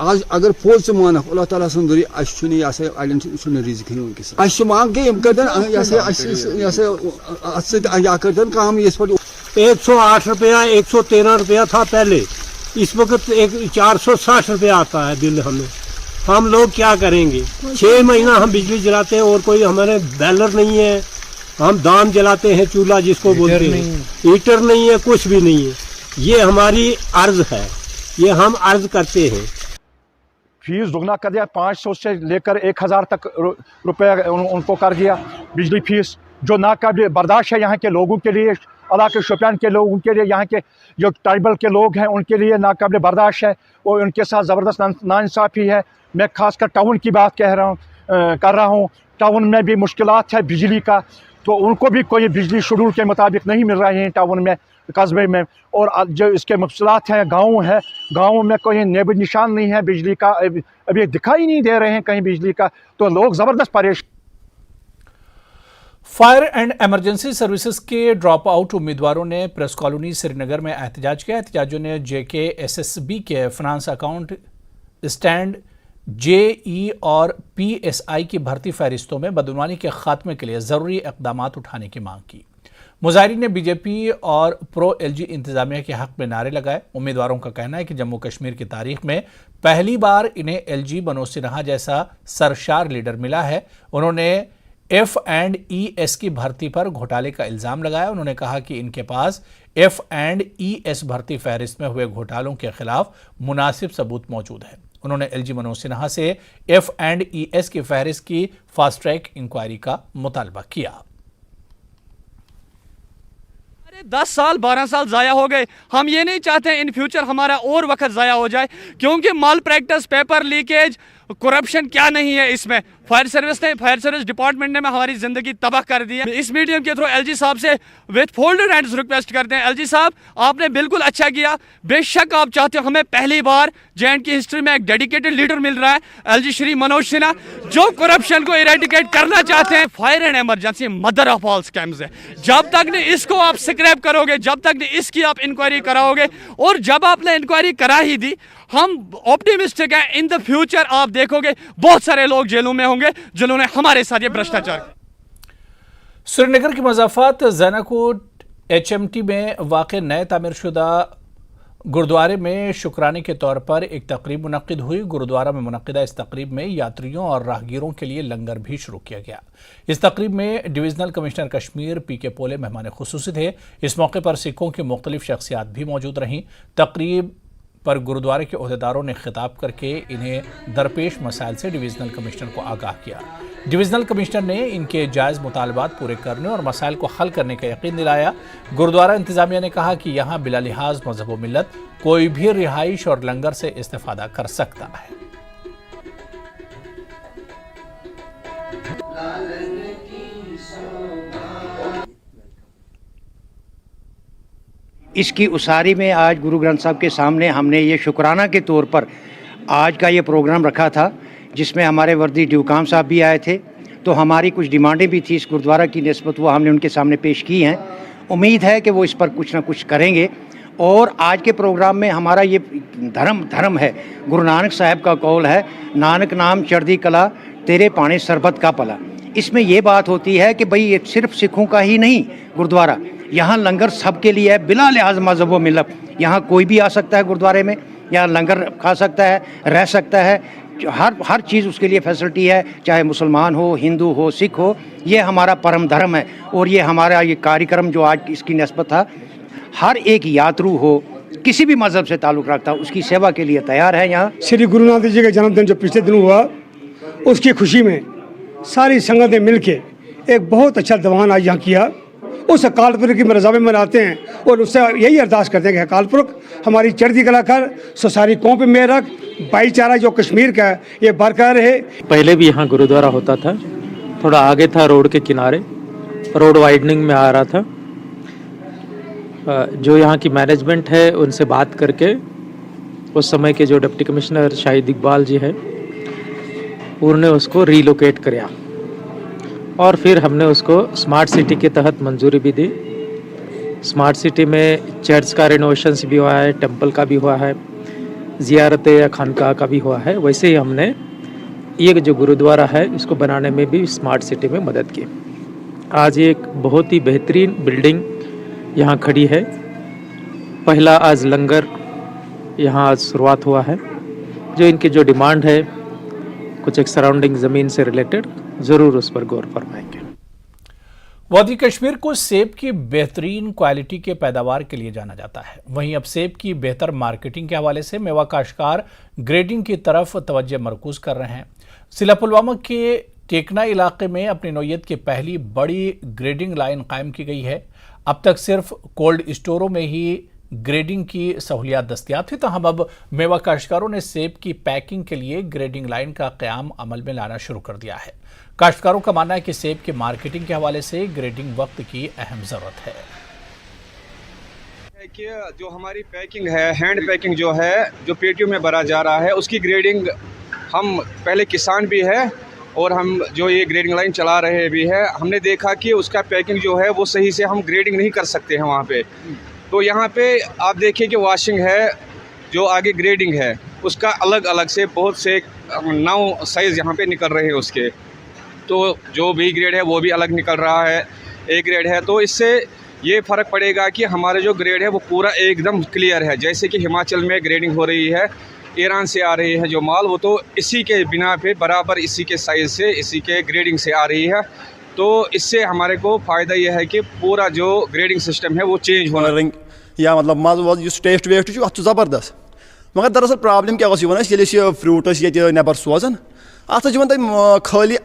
आज अगर पोज मान अल्लाह ताला सुंदरी अन रिजिक वनस मांग के कर काम 108 रुपया 113 रुपया था पहले, इस वक्त 460 रुपया आता है बिल हमें। हम लोग क्या करेंगे? 6 महीना हम बिजली जलाते हैं और कोई हमारे बैलर नहीं है, हम दाम जलाते हैं चूल्हा जिसको बोलते हैं, हीटर नहीं है, कुछ भी नहीं है। ये हमारी अर्ज है, ये हम अर्ज करते हैं। फीस दुगना कर दिया, 500 से लेकर 1000 तक रुपए उनको कर दिया बिजली फीस, जो नाकाबिल बर्दाश्त है यहाँ के लोगों के लिए, इलाके शोपियान के लोगों के लिए, यहाँ के जो ट्राइबल के लोग हैं उनके लिए नाकाबिल बर्दाश्त है और उनके साथ ज़बरदस्त नाइंसाफ़ी है। मैं खासकर टाउन की बात कर रहा हूँ। टाउन में भी मुश्किलात है बिजली का, तो उनको भी कोई बिजली शेड्यूल के मुताबिक नहीं मिल रही है टाउन में, कस्बे में। और जो इसके मुश्किलात हैं गाँव में कोई नेब निशान नहीं है बिजली का, अभी दिखाई नहीं दे रहे हैं कहीं बिजली का, तो लोग ज़बरदस्त परेशान। फायर एंड इमरजेंसी सर्विसेज के ड्रॉप आउट उम्मीदवारों ने प्रेस कॉलोनी श्रीनगर में एहतजाज किया। एहतजाजियों ने JKSSB के फाइनेंस अकाउंट स्टैंड JE और PSI की भर्ती फहरिस्तों में बदनवानी के खात्मे के लिए ज़रूरी इक़दाम उठाने की मांग की। मुजाहिरीन ने बीजेपी और प्रो LG इंतजामिया के हक में नारे लगाए। उम्मीदवारों का कहना है कि जम्मू कश्मीर की तारीख में पहली बार इन्हें LG मनोज सिन्हा जैसा सरशार लीडर मिला है। उन्होंने F&ES की भर्ती पर घोटाले का इल्ज़ाम लगाया। उन्होंने कहा कि इनके पास F&ES भर्ती फहरिस्त में हुए घोटालों के खिलाफ मुनासिब सबूत मौजूद है। उन्होंने LG मनोज सिन्हा से F&ES की फहरिस्त की फास्ट ट्रैक इंक्वायरी का मुतालबा किया। 10 साल 12 साल ज़ाया हो गए। हम ये नहीं चाहते इन फ्यूचर हमारा और वक्त ज़ाया हो जाए, क्योंकि माल प्रैक्टिस, पेपर लीकेज, करप्शन क्या नहीं है इसमें। फायर सर्विस डिपार्टमेंट ने हमारी ज़िंदगी तबाह कर दी है। इस मीडियम के थ्रू LG साहब से विद फोल्डेड हैंड्स रिक्वेस्ट करते हैं, LG साहब आपने बिल्कुल अच्छा किया। बेशक आप चाहते हो, हमें पहली बार JND की हिस्ट्री में एक डेडिकेटेड लीडर मिल रहा है, LG श्री मनोज सिन्हा, जो करप्शन को इरेडिकेट करना चाहते हैं। Fire and emergency mother of all scams है। जब तक ने इसको आप स्क्रैप करोगे, जब तक ने इसकी आप इंक्वायरी कराओगे, और जब आपने इंक्वायरी करा ही दी, हम ऑप्टिमिस्टिक हैं इन द फ्यूचर आप देखोगे बहुत सारे लोग जेलों में होंगे जिन्होंने हमारे साथ ये भ्रष्टाचार। श्रीनगर की मज़ाफ़ात ज़ैनाकोट HMT में वाक़े नए तामीरशुदा गुरुद्वारे में शुक्राने के तौर पर एक तकरीब मुनक्किद हुई। गुरुद्वारा में मुनक्किदा इस तकरीब में यात्रियों और राहगीरों के लिए लंगर भी शुरू किया गया। इस तकरीब में डिवीज़नल कमिश्नर कश्मीर PK पोले मेहमान खुसूसी थे। इस मौके पर सिखों की मुख्तलिफ शख्सियात भी मौजूद रहीं। तकरीब पर गुरुद्वारे के ओहदेदारों ने खिताब करके इन्हें दरपेश मसाइल से डिवीज़नल कमिश्नर को आगाह किया। डिवीज़नल कमिश्नर ने इनके जायज़ मुतालबात पूरे करने और मसाइल को हल करने का यकीन दिलाया। गुरुद्वारा इंतज़ामिया ने कहा कि यहाँ बिला लिहाज मज़हब व मिल्लत कोई भी रिहाइश और लंगर से इस्तेफ़ादा कर सकता है। इसकी उसारी में आज गुरु ग्रंथ साहब के सामने हमने ये शुक्राना के तौर पर आज का ये प्रोग्राम रखा था, जिसमें हमारे वर्दी ड्यूकाम साहब भी आए थे। तो हमारी कुछ डिमांडें भी थी इस गुरुद्वारा की निस्बत, वो हमने उनके सामने पेश की हैं। उम्मीद है कि वो इस पर कुछ ना कुछ करेंगे। और आज के प्रोग्राम में हमारा ये धर्म है, गुरु नानक साहब का कौल है, नानक नाम चढ़दी कला तेरे पाने सरबत का पला। इसमें ये बात होती है कि भाई ये सिर्फ सिखों का ही नहीं गुरुद्वारा, यहाँ लंगर सबके लिए है, बिला लिहाज मजहब व मिलत। यहाँ कोई भी आ सकता है गुरुद्वारे में, यहाँ लंगर खा सकता है, रह सकता है, हर चीज़ उसके लिए फैसिलिटी है, चाहे मुसलमान हो, हिंदू हो, सिख हो। ये हमारा परम धर्म है। और ये हमारा ये कार्यक्रम जो आज इसकी निस्बत था, हर एक यात्रु हो, किसी भी मजहब से ताल्लुक़ रखता है, उसकी सेवा के लिए तैयार है। यहाँ श्री गुरु नानक जी का जन्मदिन जो पिछले दिन हुआ, उसकी खुशी में सारी संगतें मिलके एक बहुत अच्छा दीवान आज यहाँ किया। उस अकाल पुरख की रज़ा में मनाते हैं और उससे यही अरदास करते हैं कि अकाल पुरख हमारी चढ़ती कला कर, सो सारी कौम पे मेहर रख, भाईचारा जो कश्मीर का है ये बरकरार रहे। पहले भी यहाँ गुरुद्वारा होता था, थोड़ा आगे था रोड के किनारे, रोड वाइडनिंग में आ रहा था। जो यहाँ की मैनेजमेंट है उनसे बात करके उस समय के जो डिप्टी कमिश्नर शाहिद इकबाल जी है, उन्होंने उसको रीलोकेट किया और फिर हमने उसको स्मार्ट सिटी के तहत मंजूरी भी दी। स्मार्ट सिटी में चर्च का रिनोवेशंस भी हुआ है, टेंपल का भी हुआ है, ज़ियारत या खानका का भी हुआ है। वैसे ही हमने ये जो गुरुद्वारा है इसको बनाने में भी स्मार्ट सिटी में मदद की। आज एक बहुत ही बेहतरीन बिल्डिंग यहाँ खड़ी है। पहला आज लंगर यहाँ आज शुरुआत हुआ है। जो इनकी जो डिमांड है कुछ एक सराउंडिंग ज़मीन से रिलेटेड, ज़रूर उस पर गौर फरमाएंगे। वादी कश्मीर को सेब की बेहतरीन क्वालिटी के पैदावार के लिए जाना जाता है। वहीं अब सेब की बेहतर मार्केटिंग के हवाले से मेवा काश्तकार ग्रेडिंग की तरफ तवज्जो मरकूज कर रहे हैं। जिला पुलवामा के टेकना इलाके में अपनी नौयत की पहली बड़ी ग्रेडिंग लाइन कायम की गई है। अब तक सिर्फ कोल्ड स्टोरों में ही ग्रेडिंग की सहूलियात दस्तियाब थी, तहम अब मेवा काश्तकारों ने सेब की पैकिंग के लिए ग्रेडिंग लाइन का क़याम अमल में लाना शुरू कर दिया है। काश्तकारों का मानना है कि सेब की मार्केटिंग के हवाले से ग्रेडिंग वक्त की अहम ज़रूरत है। कि जो हमारी पैकिंग है, हैंड पैकिंग जो है, जो पेटियों में भरा जा रहा है, उसकी ग्रेडिंग हम पहले किसान भी है और हम जो ये ग्रेडिंग लाइन चला रहे भी है, हमने देखा कि उसका पैकिंग जो है वो सही से हम ग्रेडिंग नहीं कर सकते हैं वहाँ पे। तो यहाँ पे आप देखिए कि वॉशिंग है, जो आगे ग्रेडिंग है उसका अलग अलग से बहुत से 9 साइज़ यहाँ पे निकल रहे हैं उसके। तो जो बी ग्रेड है वो भी अलग निकल रहा है, ए ग्रेड है। तो इससे ये फ़र्क पड़ेगा कि हमारा जो ग्रेड है वो पूरा एकदम क्लियर है। जैसे कि हिमाचल में ग्रेडिंग हो रही है, ईरान से आ रही है जो माल, वो तो इसी के बिना पे बराबर इसी के साइज़ से, इसी के ग्रेडिंग से आ रही है। तो इससे हमारे को फ़ायदा यह है कि पूरा जो ग्रेडिंग सिस्टम है वो चेंज होना या मतलब मज़ वज़ टेस्ट वेस्ट ज़बरदस्त। मगर दरअसल प्रॉब्लम क्या ये फ्रूट ये नबर सोजान अत तुम खाली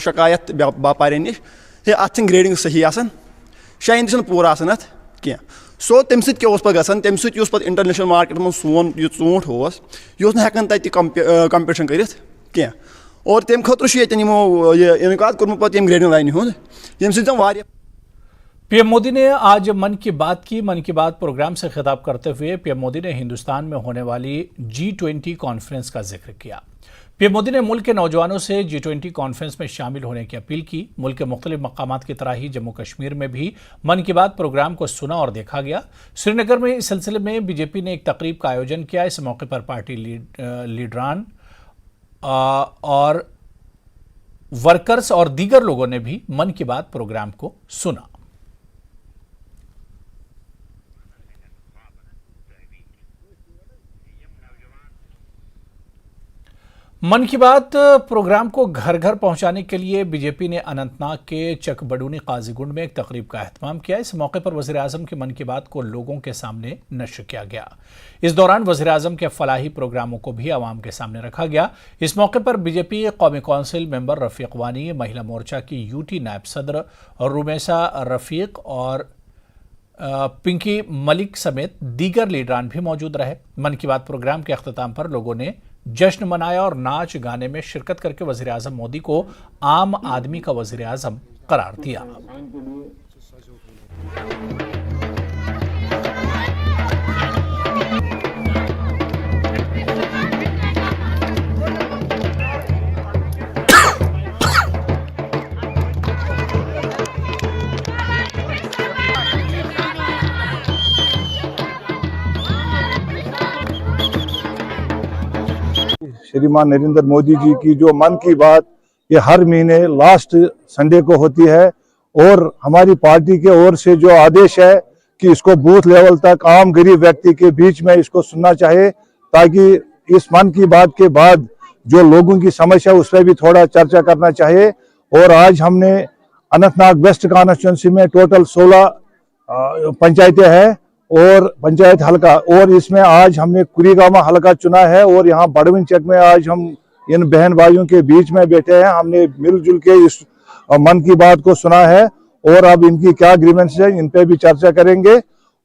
शिकायत बापारे नश अत ग्रेडिंग सही आसान, शाइन तक पूरा आसान अत क्या। सो तम तम इंटरनेशनल मार्केट में सोन यह ूंठ यह हेकान तक कंपटिशन कर क्या। और तम खतर इनकाद कोर्मुत ग्रेडिंग लाइन हूँ ये सत्य। पीएम मोदी ने आज मन की बात की। मन की बात प्रोग्राम से खिताब करते हुए पीएम मोदी ने हिंदुस्तान में होने वाली G20 कॉन्फ्रेंस का जिक्र किया। पीएम मोदी ने मुल्क के नौजवानों से G20 कॉन्फ्रेंस में शामिल होने की अपील की। मुल्क के मुख्तलिफ मकामात की तरह ही जम्मू कश्मीर में भी मन की बात प्रोग्राम को सुना और देखा गया। श्रीनगर में इस सिलसिले में बीजेपी ने एक तकरीब का आयोजन किया। इस मौके पर पार्टी लीडरान और वर्कर्स और दीगर लोगों ने भी मन की बात प्रोग्राम को सुना। मन की बात प्रोग्राम को घर घर पहुंचाने के लिए बीजेपी ने अनंतनाग के चकबडूनी काजीगुंड में एक तकरीब का एहतमाम किया। इस मौके पर वज़ीर आज़म की मन की बात को लोगों के सामने नश्र किया गया। इस दौरान वज़ीर आज़म के फलाही प्रोग्रामों को भी आवाम के सामने रखा गया। इस मौके पर बीजेपी कौमी कौंसिल मेंबर रफ़ीक वानी, महिला मोर्चा की यूटी नायब सदर रुमैसा रफ़ीक और पिंकी मलिक समेत दीगर लीडरान भी मौजूद रहे। मन की बात प्रोग्राम के अख्ताम पर लोगों ने जश्न मनाया और नाच गाने में शिरकत करके वज़ीर आज़म मोदी को आम आदमी का वज़ीर आज़म करार दिया। श्रीमान नरेंद्र मोदी जी की जो मन की बात ये हर महीने लास्ट संडे को होती है, और हमारी पार्टी के ओर से जो आदेश है कि इसको बूथ लेवल तक आम गरीब व्यक्ति के बीच में इसको सुनना चाहिए, ताकि इस मन की बात के बाद जो लोगों की समस्या उस पर भी थोड़ा चर्चा करना चाहिए। और आज हमने अनंतनाग वेस्ट कॉन्स्टिट्यूंसी में टोटल 16 पंचायतें हैं और पंचायत हलका, और इसमें आज हमने कुरीगामा हलका चुना है। और यहाँ बड़विन चक में आज हम इन बहन भाइयों के बीच में बैठे हैं, हमने मिलजुल के इस मन की बात को सुना है, और अब इनकी क्या ग्रीवेंस है इन पे भी चर्चा करेंगे।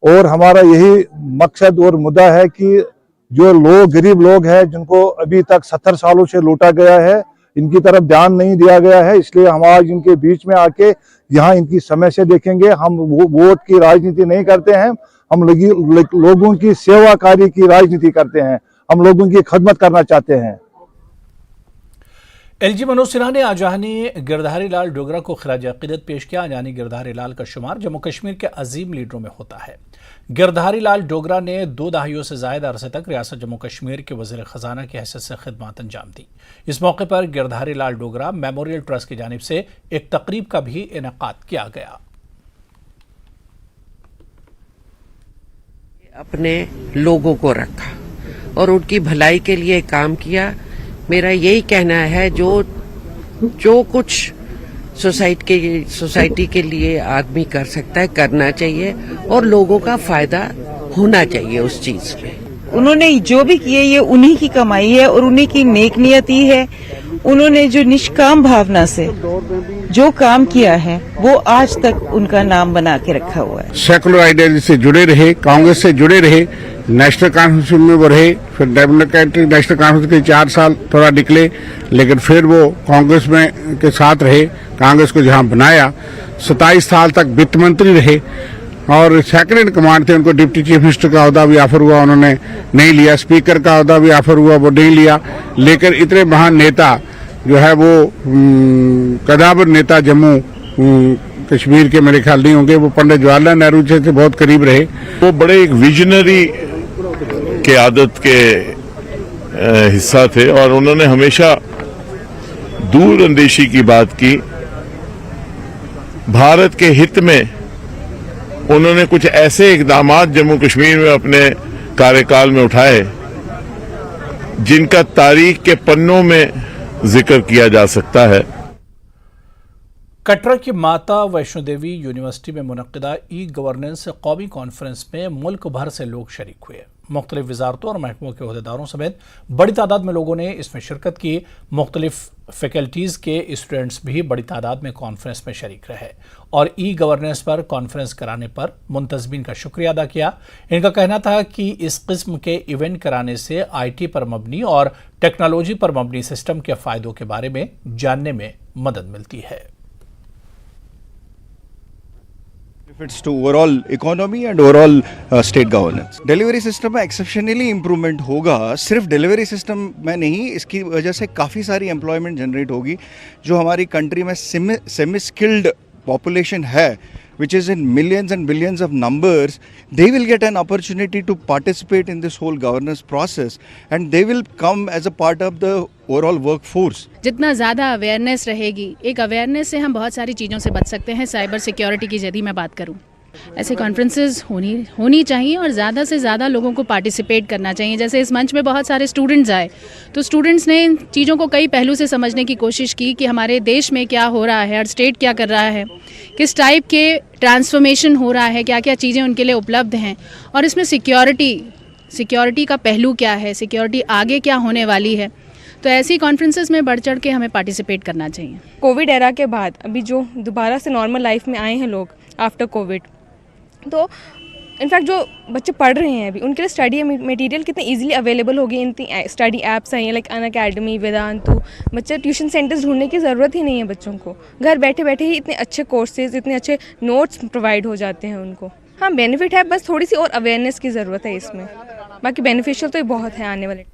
और हमारा यही मकसद और मुद्दा है कि जो लोग गरीब लोग हैं जिनको अभी तक 70 सालों से लूटा गया है, इनकी तरफ ध्यान नहीं दिया गया है, इसलिए हम आज इनके बीच में आके यहाँ इनकी समस्या देखेंगे। हम वोट की राजनीति नहीं करते हैं, हम लोगों की सेवा कार्य की राजनीति करते हैं, हम लोगों की खदमत करना चाहते हैं। एलजी मनोज सिन्हा ने आजानी गिरधारी लाल डोगरा को खिराज अकीदत पेश किया। आजानी गिरधारी लाल का शुमार जम्मू कश्मीर के अजीम लीडरों में होता है। गिरधारी लाल डोगरा ने 2 दहाइयों से ज्यादा अरसे तक रियासत जम्मू कश्मीर के वजीर खजाना की हैसियत से खिदमत अंजाम दी। इस मौके पर गिरधारी लाल डोगरा मेमोरियल ट्रस्ट की जानिब से एक तकरीब का भी इनेकाद किया गया। अपने लोगों को रखा और उनकी भलाई के लिए काम किया। मेरा यही कहना है जो कुछ सोसाइटी के लिए आदमी कर सकता है करना चाहिए और लोगों का फायदा होना चाहिए उस चीज में। उन्होंने जो भी किए ये उन्हीं की कमाई है और उन्हीं की नेक नियति है। उन्होंने जो निष्काम भावना से जो काम किया है वो आज तक उनका नाम बना के रखा हुआ है। सेकुलर आइडियोलॉजी से जुड़े रहे, कांग्रेस से जुड़े रहे, नेशनल कॉन्फ्रेंस में वो रहे, फिर डेमोक्रेटिक नेशनल कॉन्फ्रेंस के 4 साल थोड़ा निकले, लेकिन फिर वो कांग्रेस में के साथ रहे, कांग्रेस को जहां बनाया। 27 साल तक वित्त मंत्री रहे और सेकंड इन कमांड थे, उनको डिप्टी चीफ मिनिस्टर का ओहदा भी ऑफर हुआ, उन्होंने नहीं लिया। स्पीकर का ओहदा भी ऑफर हुआ, वो नहीं लिया। लेकिन इतने महान नेता जो है वो कदावर नेता जम्मू कश्मीर के मेरे ख्याल नहीं होंगे। वो पंडित जवाहरलाल नेहरू से बहुत करीब रहे। वो बड़े एक विजनरी के आदत के हिस्सा थे और उन्होंने हमेशा दूरअंदेशी की बात की। भारत के हित में उन्होंने कुछ ऐसे इकदामात जम्मू कश्मीर में अपने कार्यकाल में उठाए जिनका तारीख के पन्नों में जिक्र किया जा सकता है। कटरा की माता वैष्णो देवी यूनिवर्सिटी में मुनक्किदा ई गवर्नेंस कौमी कॉन्फ्रेंस में मुल्क भर से लोग शरीक हुए। मुख्तलिफ वजारतों और महकमों के ओहदेदारों समेत बड़ी तादाद में लोगों ने इसमें शिरकत की। मुख्तलिफ फैकल्टीज़ के स्टूडेंट्स भी बड़ी तादाद में कॉन्फ्रेंस में शरीक रहे और ई गवर्नेंस पर कॉन्फ्रेंस कराने पर मुंतजमीन का शुक्रिया अदा किया। इनका कहना था कि इस किस्म के इवेंट कराने से IT पर मबनी और टेक्नोलॉजी पर मबनी सिस्टम के फ़ायदों के बारे में जानने में मदद मिलती है। benefits to overall economy and overall state governance. Delivery system में एक्सेप्शनली इम्प्रूवमेंट होगा। सिर्फ डिलीवरी सिस्टम में नहीं, इसकी वजह से काफ़ी सारी एम्प्लॉयमेंट जनरेट होगी। जो हमारी कंट्री में सेमी स्किल्ड पॉपुलेशन है, which is in millions and billions of numbers, they will get an opportunity to participate in this whole governance process and they will come as a part of the overall workforce. जितना ज़्यादा awareness रहेगी, एक awareness से हम बहुत सारी चीज़ों से बच सकते हैं। साइबर सिक्योरिटी की यदि मैं बात करूँ, ऐसे कॉन्फ्रेंसेस होनी चाहिए और ज़्यादा से ज़्यादा लोगों को पार्टिसिपेट करना चाहिए। जैसे इस मंच में बहुत सारे स्टूडेंट्स आए, तो स्टूडेंट्स ने इन चीज़ों को कई पहलू से समझने की कोशिश की कि हमारे देश में क्या हो रहा है, हर स्टेट क्या कर रहा है, किस टाइप के ट्रांसफॉर्मेशन हो रहा है, क्या क्या चीज़ें उनके लिए उपलब्ध हैं और इसमें सिक्योरिटी का पहलू क्या है, सिक्योरिटी आगे क्या होने वाली है। तो ऐसी कॉन्फ्रेंसेस में बढ़ चढ़ के हमें पार्टिसिपेट करना चाहिए। कोविड एरा के बाद अभी जो दोबारा से नॉर्मल लाइफ में आए हैं लोग आफ्टर कोविड, तो इनफैक्ट जो बच्चे पढ़ रहे हैं अभी, उनके लिए स्टडी मटेरियल कितने इजीली अवेलेबल होगी। इतनी स्टडी ऐप्स हैं लाइक अनअकैडमी, वेदांतु। बच्चे ट्यूशन सेंटर्स ढूंढने की ज़रूरत ही नहीं है बच्चों को। घर बैठे बैठे ही इतने अच्छे कोर्सेज, इतने अच्छे नोट्स प्रोवाइड हो जाते हैं उनको। हाँ, बेनिफिट है, बस थोड़ी सी और अवेयरनेस की ज़रूरत है इसमें। बाकी बेनिफिशियल तो ये बहुत है आने वाले।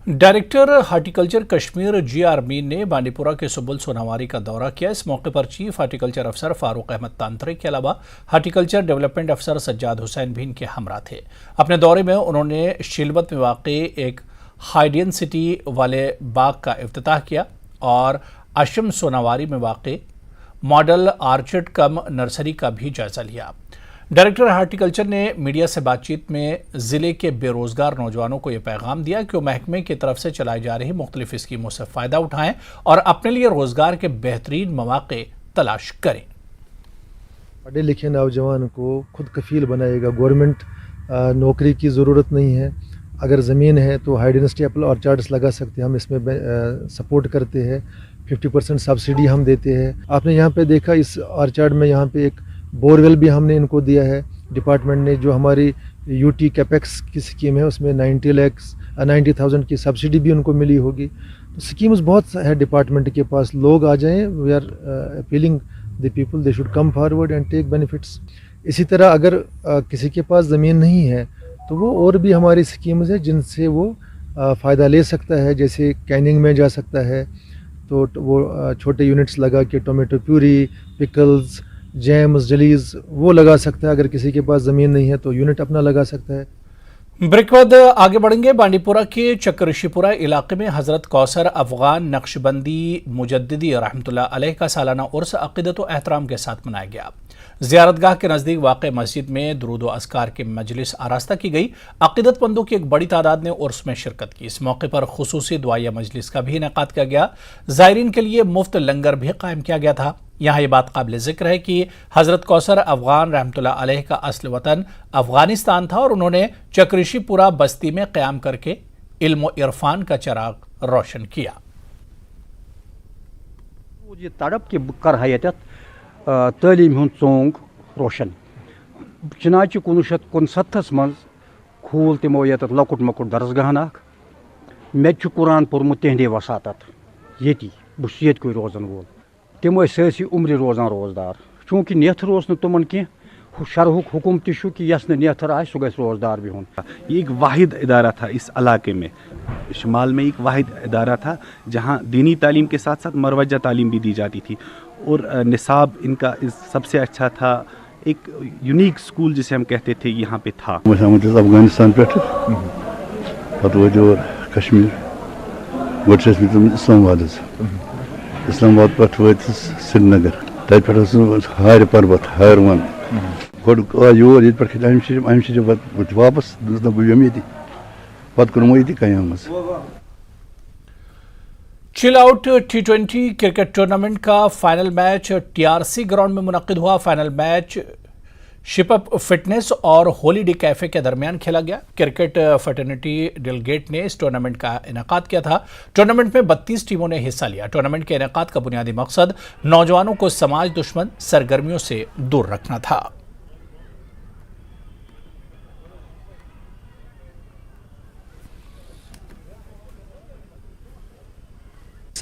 Director horticulture Kashmir GR mean ने बांडीपुरा के सुबुल सोनावारी का दौरा किया। इस मौके पर चीफ हार्टिकल्चर अफसर फारूक अहमद तांत्रे के अलावा हार्टिकल्चर डेवलपमेंट अफसर सज्जाद हुसैन भी इनके हमरा थे। अपने दौरे में उन्होंने शिलवत में वाक़ई एक हाइडियन सिटी वाले बाग का इफ्तिताह किया और अशम सोनावारी में वाक़ मॉडल आर्चर्ड कम नर्सरी का भी जायजा लिया। डायरेक्टर हार्टिकल्चर ने मीडिया से बातचीत में ज़िले के बेरोजगार नौजवानों को यह पैगाम दिया कि वो महकमे की तरफ से चलाई जा रही मुख्तलिफ स्कीमों से फ़ायदा उठाएं और अपने लिए रोज़गार के बेहतरीन मौक़े तलाश करें। पढ़े लिखे नौजवान को खुद कफील बनाएगा। गवर्नमेंट नौकरी की ज़रूरत नहीं है। अगर ज़मीन है तो हाइडेंसिटी एप्पल ऑर्चार्ड्स लगा सकते हैं, हम इसमें सपोर्ट करते हैं। 50% सब्सिडी हम देते हैं। आपने यहाँ पे देखा इस ऑर्चार्ड में यहाँ पे एक बोरवेल भी हमने इनको दिया है डिपार्टमेंट ने। जो हमारी यूटी कैपेक्स की स्कीम है उसमें 90,000 की सब्सिडी भी उनको मिली होगी। तो स्कीम्स बहुत है डिपार्टमेंट के पास। लोग आ जाएं, we are appealing the people they should come forward and take benefits. इसी तरह अगर किसी के पास ज़मीन नहीं है तो वो और भी हमारी स्कीम्स है जिनसे वो फ़ायदा ले सकता है। जैसे कैनिंग में जा सकता है तो वो छोटे यूनिट्स लगा के टोमेटो प्यूरी, पिकल्स, जैम्स, जलीज वो लगा सकता है। अगर किसी के पास ज़मीन नहीं है तो यूनिट अपना लगा सकता है। ब्रेकवाद आगे बढ़ेंगे। बांडीपुरा के चक्कऋषिपुरा इलाके में हज़रत कौसर अफ़गान नक्शबंदी मुजद्दिदी रहमतुल्लाह अलैह का सालाना उर्स अक़ीदत व एहतराम के साथ मनाया गया। ज़ियारतगाह के नज़दीक वाक़ मस्जिद में दुरूद व अस्कार की मजलिस आरास्ता की गई। अक़ीदतमंदों की एक बड़ी तादाद ने उर्स में शिरकत की। इस मौके पर खुसूसी दुआया मजलिस का भी इनेकाद किया गया। ज़ायरीन के लिए मुफ्त लंगर भी कायम किया गया था। यहाँ ये बात काबिल ज़िक्र है कि हज़रत कौसर अफ़गान रहमतुल्लाह अलैह का असल वतन अफ़गानिस्तान था और उन्होंने चक्कऋषिपुरा बस्ती में क़याम करके इल्म व इरफान का चिराग रोशन किया। ये तड़प के कर तलीम हूँ चोंग रोशन चुनाच 1969 मज खूल तमो ये लकुट मकुट दरसगाह मे कुरान पोर्मुत तिहदे वसात ये बहुत ये रोजन वोल तम सी उम्र रोजान रोजदार चूँकि नेथर रोज तुमन कह शरहुक हुकुम तु कि यस नेथर आए सह गई रोजदार भी हों। ये एक वाहिद इदारा था इस इलाके में, शुमाल में एक वाहिद इदारा था जहाँ दीनी तालीम के साथ साथ मरवजा तालीम भी दी जाती थी और निसाब इनका सबसे अच्छा था। एक यूनिक स्कूल जिसे हम कहते थे यहाँ पे था। अफगानिस्तान पे वो कश्मीर इस्लामाबाद पे वो श्रीनगर तक हार पर्वत हार वन गोर ये पे वापस बहम ये पे कर्मो ये कयाम। Chill out T20 cricket tournament का फाइनल मैच TRC ग्राउंड में मुनक्किद हुआ। फाइनल मैच शिपअप फिटनेस और हॉलीडे कैफे के दरमियान खेला गया। क्रिकेट फैटर्निटी डेलीगेट ने इस टूर्नामेंट का इनेकाद किया था। टूर्नामेंट में 32 टीमों ने हिस्सा लिया। टूर्नामेंट के इनेकाद का बुनियादी मकसद नौजवानों को समाज दुश्मन सरगर्मियों से दूर रखना था।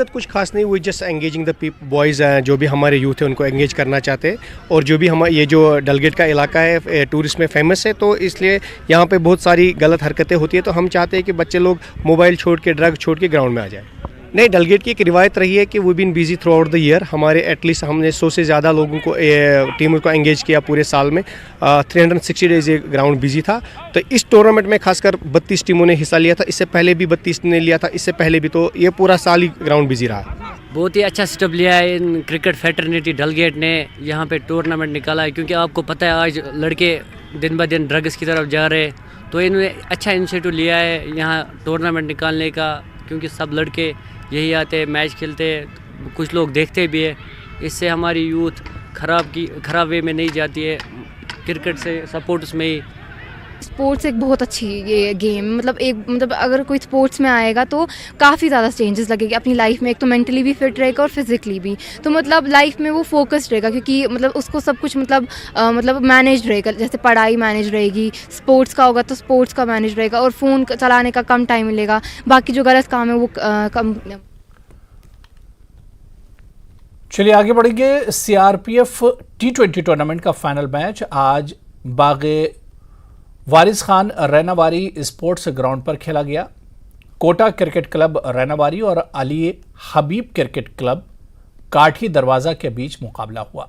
कुछ खास नहीं हुई, जस्ट एंगेजिंग द बॉयज़ जो भी हमारे यूथ है उनको एंगेज करना चाहते हैं। और जो भी हम ये जो डलगेट का इलाका है टूरिस्ट में फेमस है तो इसलिए यहाँ पे बहुत सारी गलत हरकतें होती है। तो हम चाहते हैं कि बच्चे लोग मोबाइल छोड़ के ड्रग छोड़ के ग्राउंड में आ जाए। नहीं, डलगेट की एक रिवायत रही है कि we been busy throughout the year. हमारे एटलीस्ट हमने 100 से ज़्यादा लोगों को टीमों को एंगेज किया पूरे साल में। 360 डेज ये ग्राउंड बिजी था। तो इस टूर्नामेंट में खासकर 32 टीमों ने हिस्सा लिया था। इससे पहले भी 32 ने लिया था, इससे पहले भी। तो ये पूरा साल ही ग्राउंड बिजी रहा। बहुत ही अच्छा स्टेप लिया है इन क्रिकेट फैटर्निटी डलगेट ने यहाँ पे टूर्नामेंट निकाला है, क्योंकि आपको पता है आज लड़के दिन ब दिन ड्रग्स की तरफ जा रहे हैं। तो इन्होंने अच्छा इनिशिएटिव लिया है यहाँ टूर्नामेंट निकालने का, क्योंकि सब लड़के यही आते हैं, मैच खेलते हैं, कुछ लोग देखते भी है। इससे हमारी यूथ खराब वे में नहीं जाती है, क्रिकेट से सपोर्ट्स में ही। स्पोर्ट्स एक बहुत अच्छी ये गेम मतलब अगर कोई स्पोर्ट्स में आएगा तो काफ़ी ज़्यादा चेंजेस लगेगी अपनी लाइफ में। एक तो मेंटली भी फिट रहेगा और फिजिकली भी। तो मतलब लाइफ में वो फोकस्ड रहेगा, क्योंकि मतलब उसको सब कुछ मतलब मैनेज रहेगा। जैसे पढ़ाई मैनेज रहेगी, स्पोर्ट्स का होगा तो स्पोर्ट्स का मैनेज रहेगा, और फ़ोन चलाने का कम टाइम मिलेगा। बाकी जो गलत काम है वो कम। चलिए आगे बढ़ेंगे। CRPF T20 टूर्नामेंट का फाइनल मैच आज बागे वारिस खान रैनावारी स्पोर्ट्स ग्राउंड पर खेला गया। कोटा क्रिकेट क्लब रैनावारी और अली हबीब क्रिकेट क्लब काठी दरवाजा के बीच मुकाबला हुआ,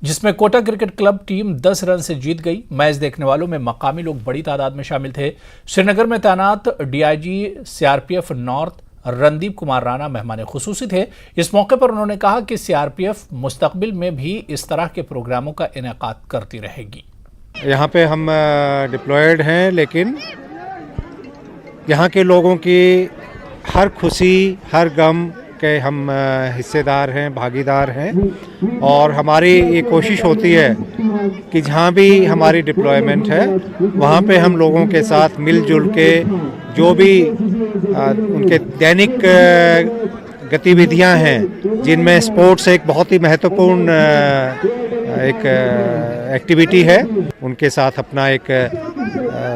जिसमें Kota cricket club team 10 run से जीत गई। मैच देखने वालों में मकामी लोग बड़ी तादाद में शामिल थे। श्रीनगर में तैनात DIG CRPF north Randeep Kumar Rana मेहमान खुसूसी थे। इस मौके पर उन्होंने कहा कि सीआरपीएफ मुस्तकबिल में भी इस तरह के प्रोग्रामों का इनेकाद करती रहेगी। यहाँ पे हम डिप्लॉयड हैं, लेकिन यहाँ के लोगों की हर खुशी हर गम के हम हिस्सेदार हैं, भागीदार हैं। और हमारी ये कोशिश होती है कि जहाँ भी हमारी डिप्लॉयमेंट है वहाँ पे हम लोगों के साथ मिलजुल के जो भी उनके दैनिक गतिविधियां हैं, जिनमें स्पोर्ट्स एक बहुत ही महत्वपूर्ण एक एक्टिविटी है, उनके साथ अपना एक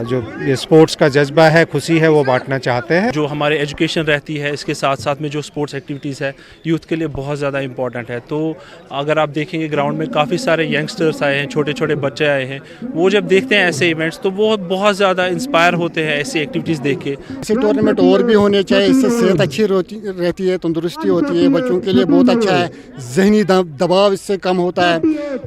जो ये स्पोर्ट्स का जज्बा है, खुशी है, वो बांटना चाहते हैं। जो हमारे एजुकेशन रहती है, इसके साथ साथ में जो स्पोर्ट्स एक्टिविटीज़ है यूथ के लिए बहुत ज़्यादा इंपॉर्टेंट है। तो अगर आप देखेंगे ग्राउंड में काफ़ी सारे यंगस्टर्स आए हैं, छोटे छोटे बच्चे आए हैं, वो जब देखते हैं ऐसे इवेंट्स तो वो बहुत ज़्यादा इंस्पायर होते हैं ऐसी एक्टिविटीज़ देख के। ऐसे टूर्नामेंट और भी होने चाहिए, इससे सेहत अच्छी रहती है, तंदुरुस्ती होती है, बच्चों के लिए बहुत अच्छा है, जहनी दबाव इससे कम होता है।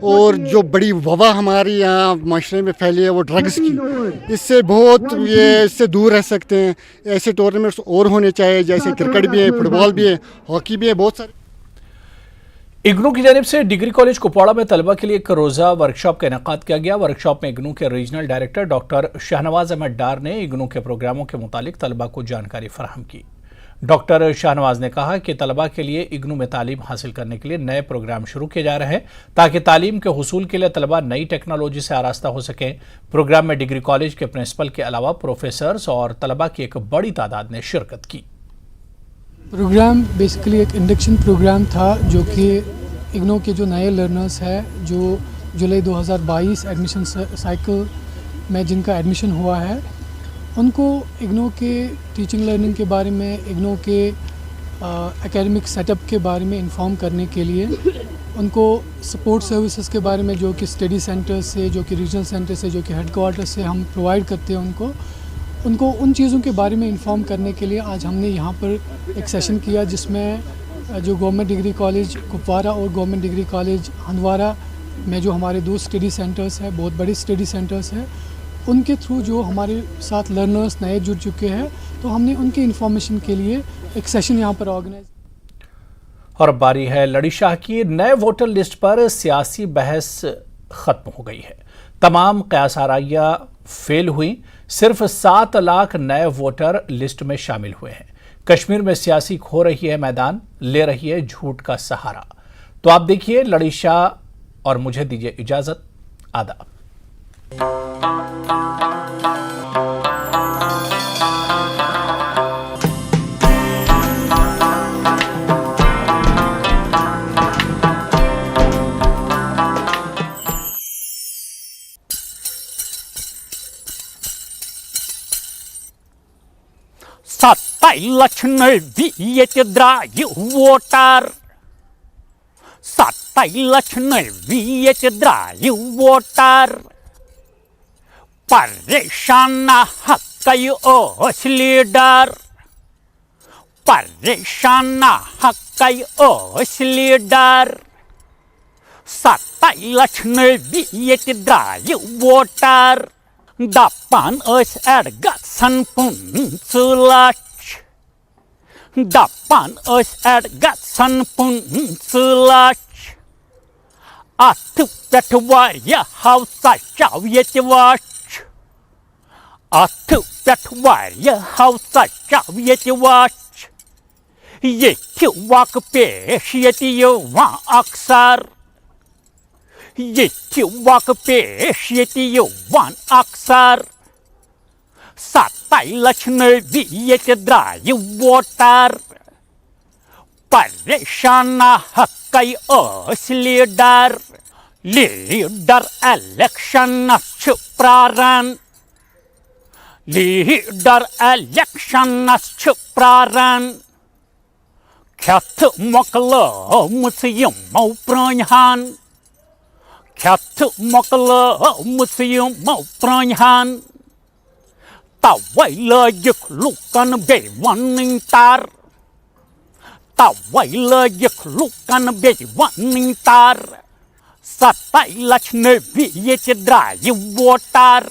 और जो बड़ी वबा हमारी यहाँ माशरे में फैली है वो ड्रग्स की, इससे बहुत ये इससे दूर रह सकते हैं। ऐसे टूर्नामेंट्स और होने चाहिए, जैसे क्रिकेट भी है, फुटबॉल भी है, हॉकी भी है, बहुत सारे। इग्नू की जानिब से डिग्री कॉलेज कुपवाड़ा में तलबा के लिए एक रोज़ा वर्कशॉप का इनेकाद किया गया। वर्कशॉप में इग्नू के regional director doctor Shahnawaz Ahmad Dar ने इग्नू के प्रोग्रामों के मुतालिक तलबा को जानकारी फराहम की। डॉक्टर शाहनवाज ने कहा कि तलबा के लिए इग्नू में तालीम हासिल करने के लिए नए प्रोग्राम शुरू किए जा रहे हैं ताकि तालीम के हुसूल के लिए तलबा नई टेक्नोलॉजी से आरास्ता हो सकें। प्रोग्राम में डिग्री कॉलेज के प्रिंसिपल के अलावा प्रोफेसर्स और तलबा की एक बड़ी तादाद ने शिरकत की। प्रोग्राम बेसिकली एक इंडक्शन प्रोग्राम था, जो कि इग्नू के जो नए लर्नर्स हैं, जो जुलाई 2022 एडमिशन साइकिल में जिनका एडमिशन हुआ है, उनको इग्नू के टीचिंग लर्निंग के बारे में, इग्नू के एकेडमिक सेटअप के बारे में इन्फॉर्म करने के लिए, उनको सपोर्ट सर्विसेज के बारे में जो कि स्टडी सेंटर से, जो कि रीजनल सेंटर से, जो कि हेडक्वार्टर से हम प्रोवाइड करते हैं, उनको उन चीज़ों के बारे में इन्फॉर्म करने के लिए आज हमने यहाँ पर एक सेशन किया, जिसमें जो गवर्नमेंट डिग्री कॉलेज कुपवाड़ा और गवर्नमेंट डिग्री कॉलेज हंदवाड़ा में जो हमारे 2 स्टडी सेंटर्स हैं, बहुत बड़े स्टडी सेंटर्स हैं, उनके थ्रू जो हमारे साथ लर्नर्स नए जुड़ चुके हैं, तो हमने उनके इन्फॉर्मेशन के लिए एक सेशन यहाँ पर ऑर्गेनाइज। और अब बारी है लड़ी शाह की। नए वोटर लिस्ट पर सियासी बहस खत्म हो गई है। तमाम क़यास आराइयाँ फेल हुई। सिर्फ 7 लाख नए वोटर लिस्ट में शामिल हुए हैं। कश्मीर में सियासी खो रही है मैदान, ले रही है झूठ का सहारा। तो आप देखिए लड़ी शाह और मुझे दीजिए इजाजत। आदाब। Sataylaçnı votar. Sataylaçnı votar. Parişana hakkayı os lider. Parişana hakkayı os lider. Sataylaçnı votar. Dapan os ergatsan punsulach. Dapan os ergatsan punsulach. Atıp var ya havsa şavyetivaç. Atıp var ya havsa şavyetivaç. Yetivak peş yetivan aksar. Yetivak peş yetivan aksar. Sataylaçnı votar. Parişana hakkayı os lider. Lider election'a çıpraran. Lider election'a çıpraran. Katı maklı musiyum pranhan. Katı maklı musiyum pranhan. Taway layık lukan beyvanin tar. तवै लगिख लुकन बेच वनतार 27 लाख नबी द्राय voter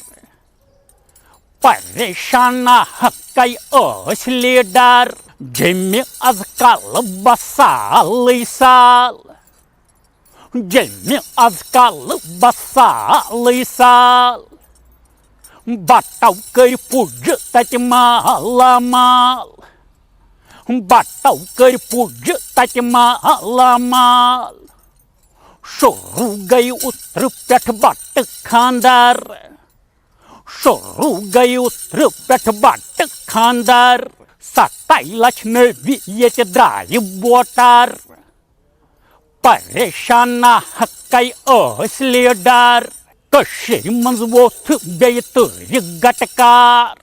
परेशान हक्कै अस leader जमि आजकल बसाल साल जमि आजकल बसाल साल बटौ कर पुज तत माला माल बटौ कर पुज तत माला माल शुरू गई उत्तर पेठ बट खानदार शुरू गई उत्तर पेठ बट खानदार 27 लाख नबी द्राय वोटर परेशान हक्कै अस लीडर कशीर मंज वोथ बेय तोर गटकार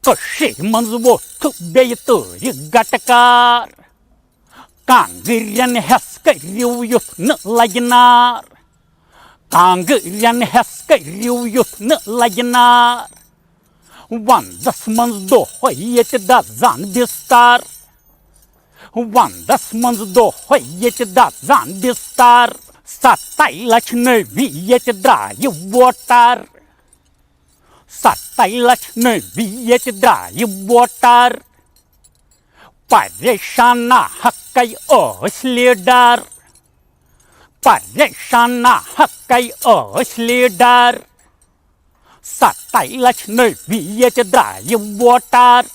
कशीर मंज वोथ बेय तोर गटकार कांगरियन हेस करियो युथ न लगनार कांगरियन हेस करियो युथ न लगनार वंदस मंज दोहै दजान बिस्तार वंदस मंज दोहै दजान बिस्तार 27 लाख नबी द्राय वोटर 27 लाख नबी द्राय वोटर परेशान हक्कै अस लीडर परेशान हक्कै अस लीडर 27 लाख नबी द्राय वोटर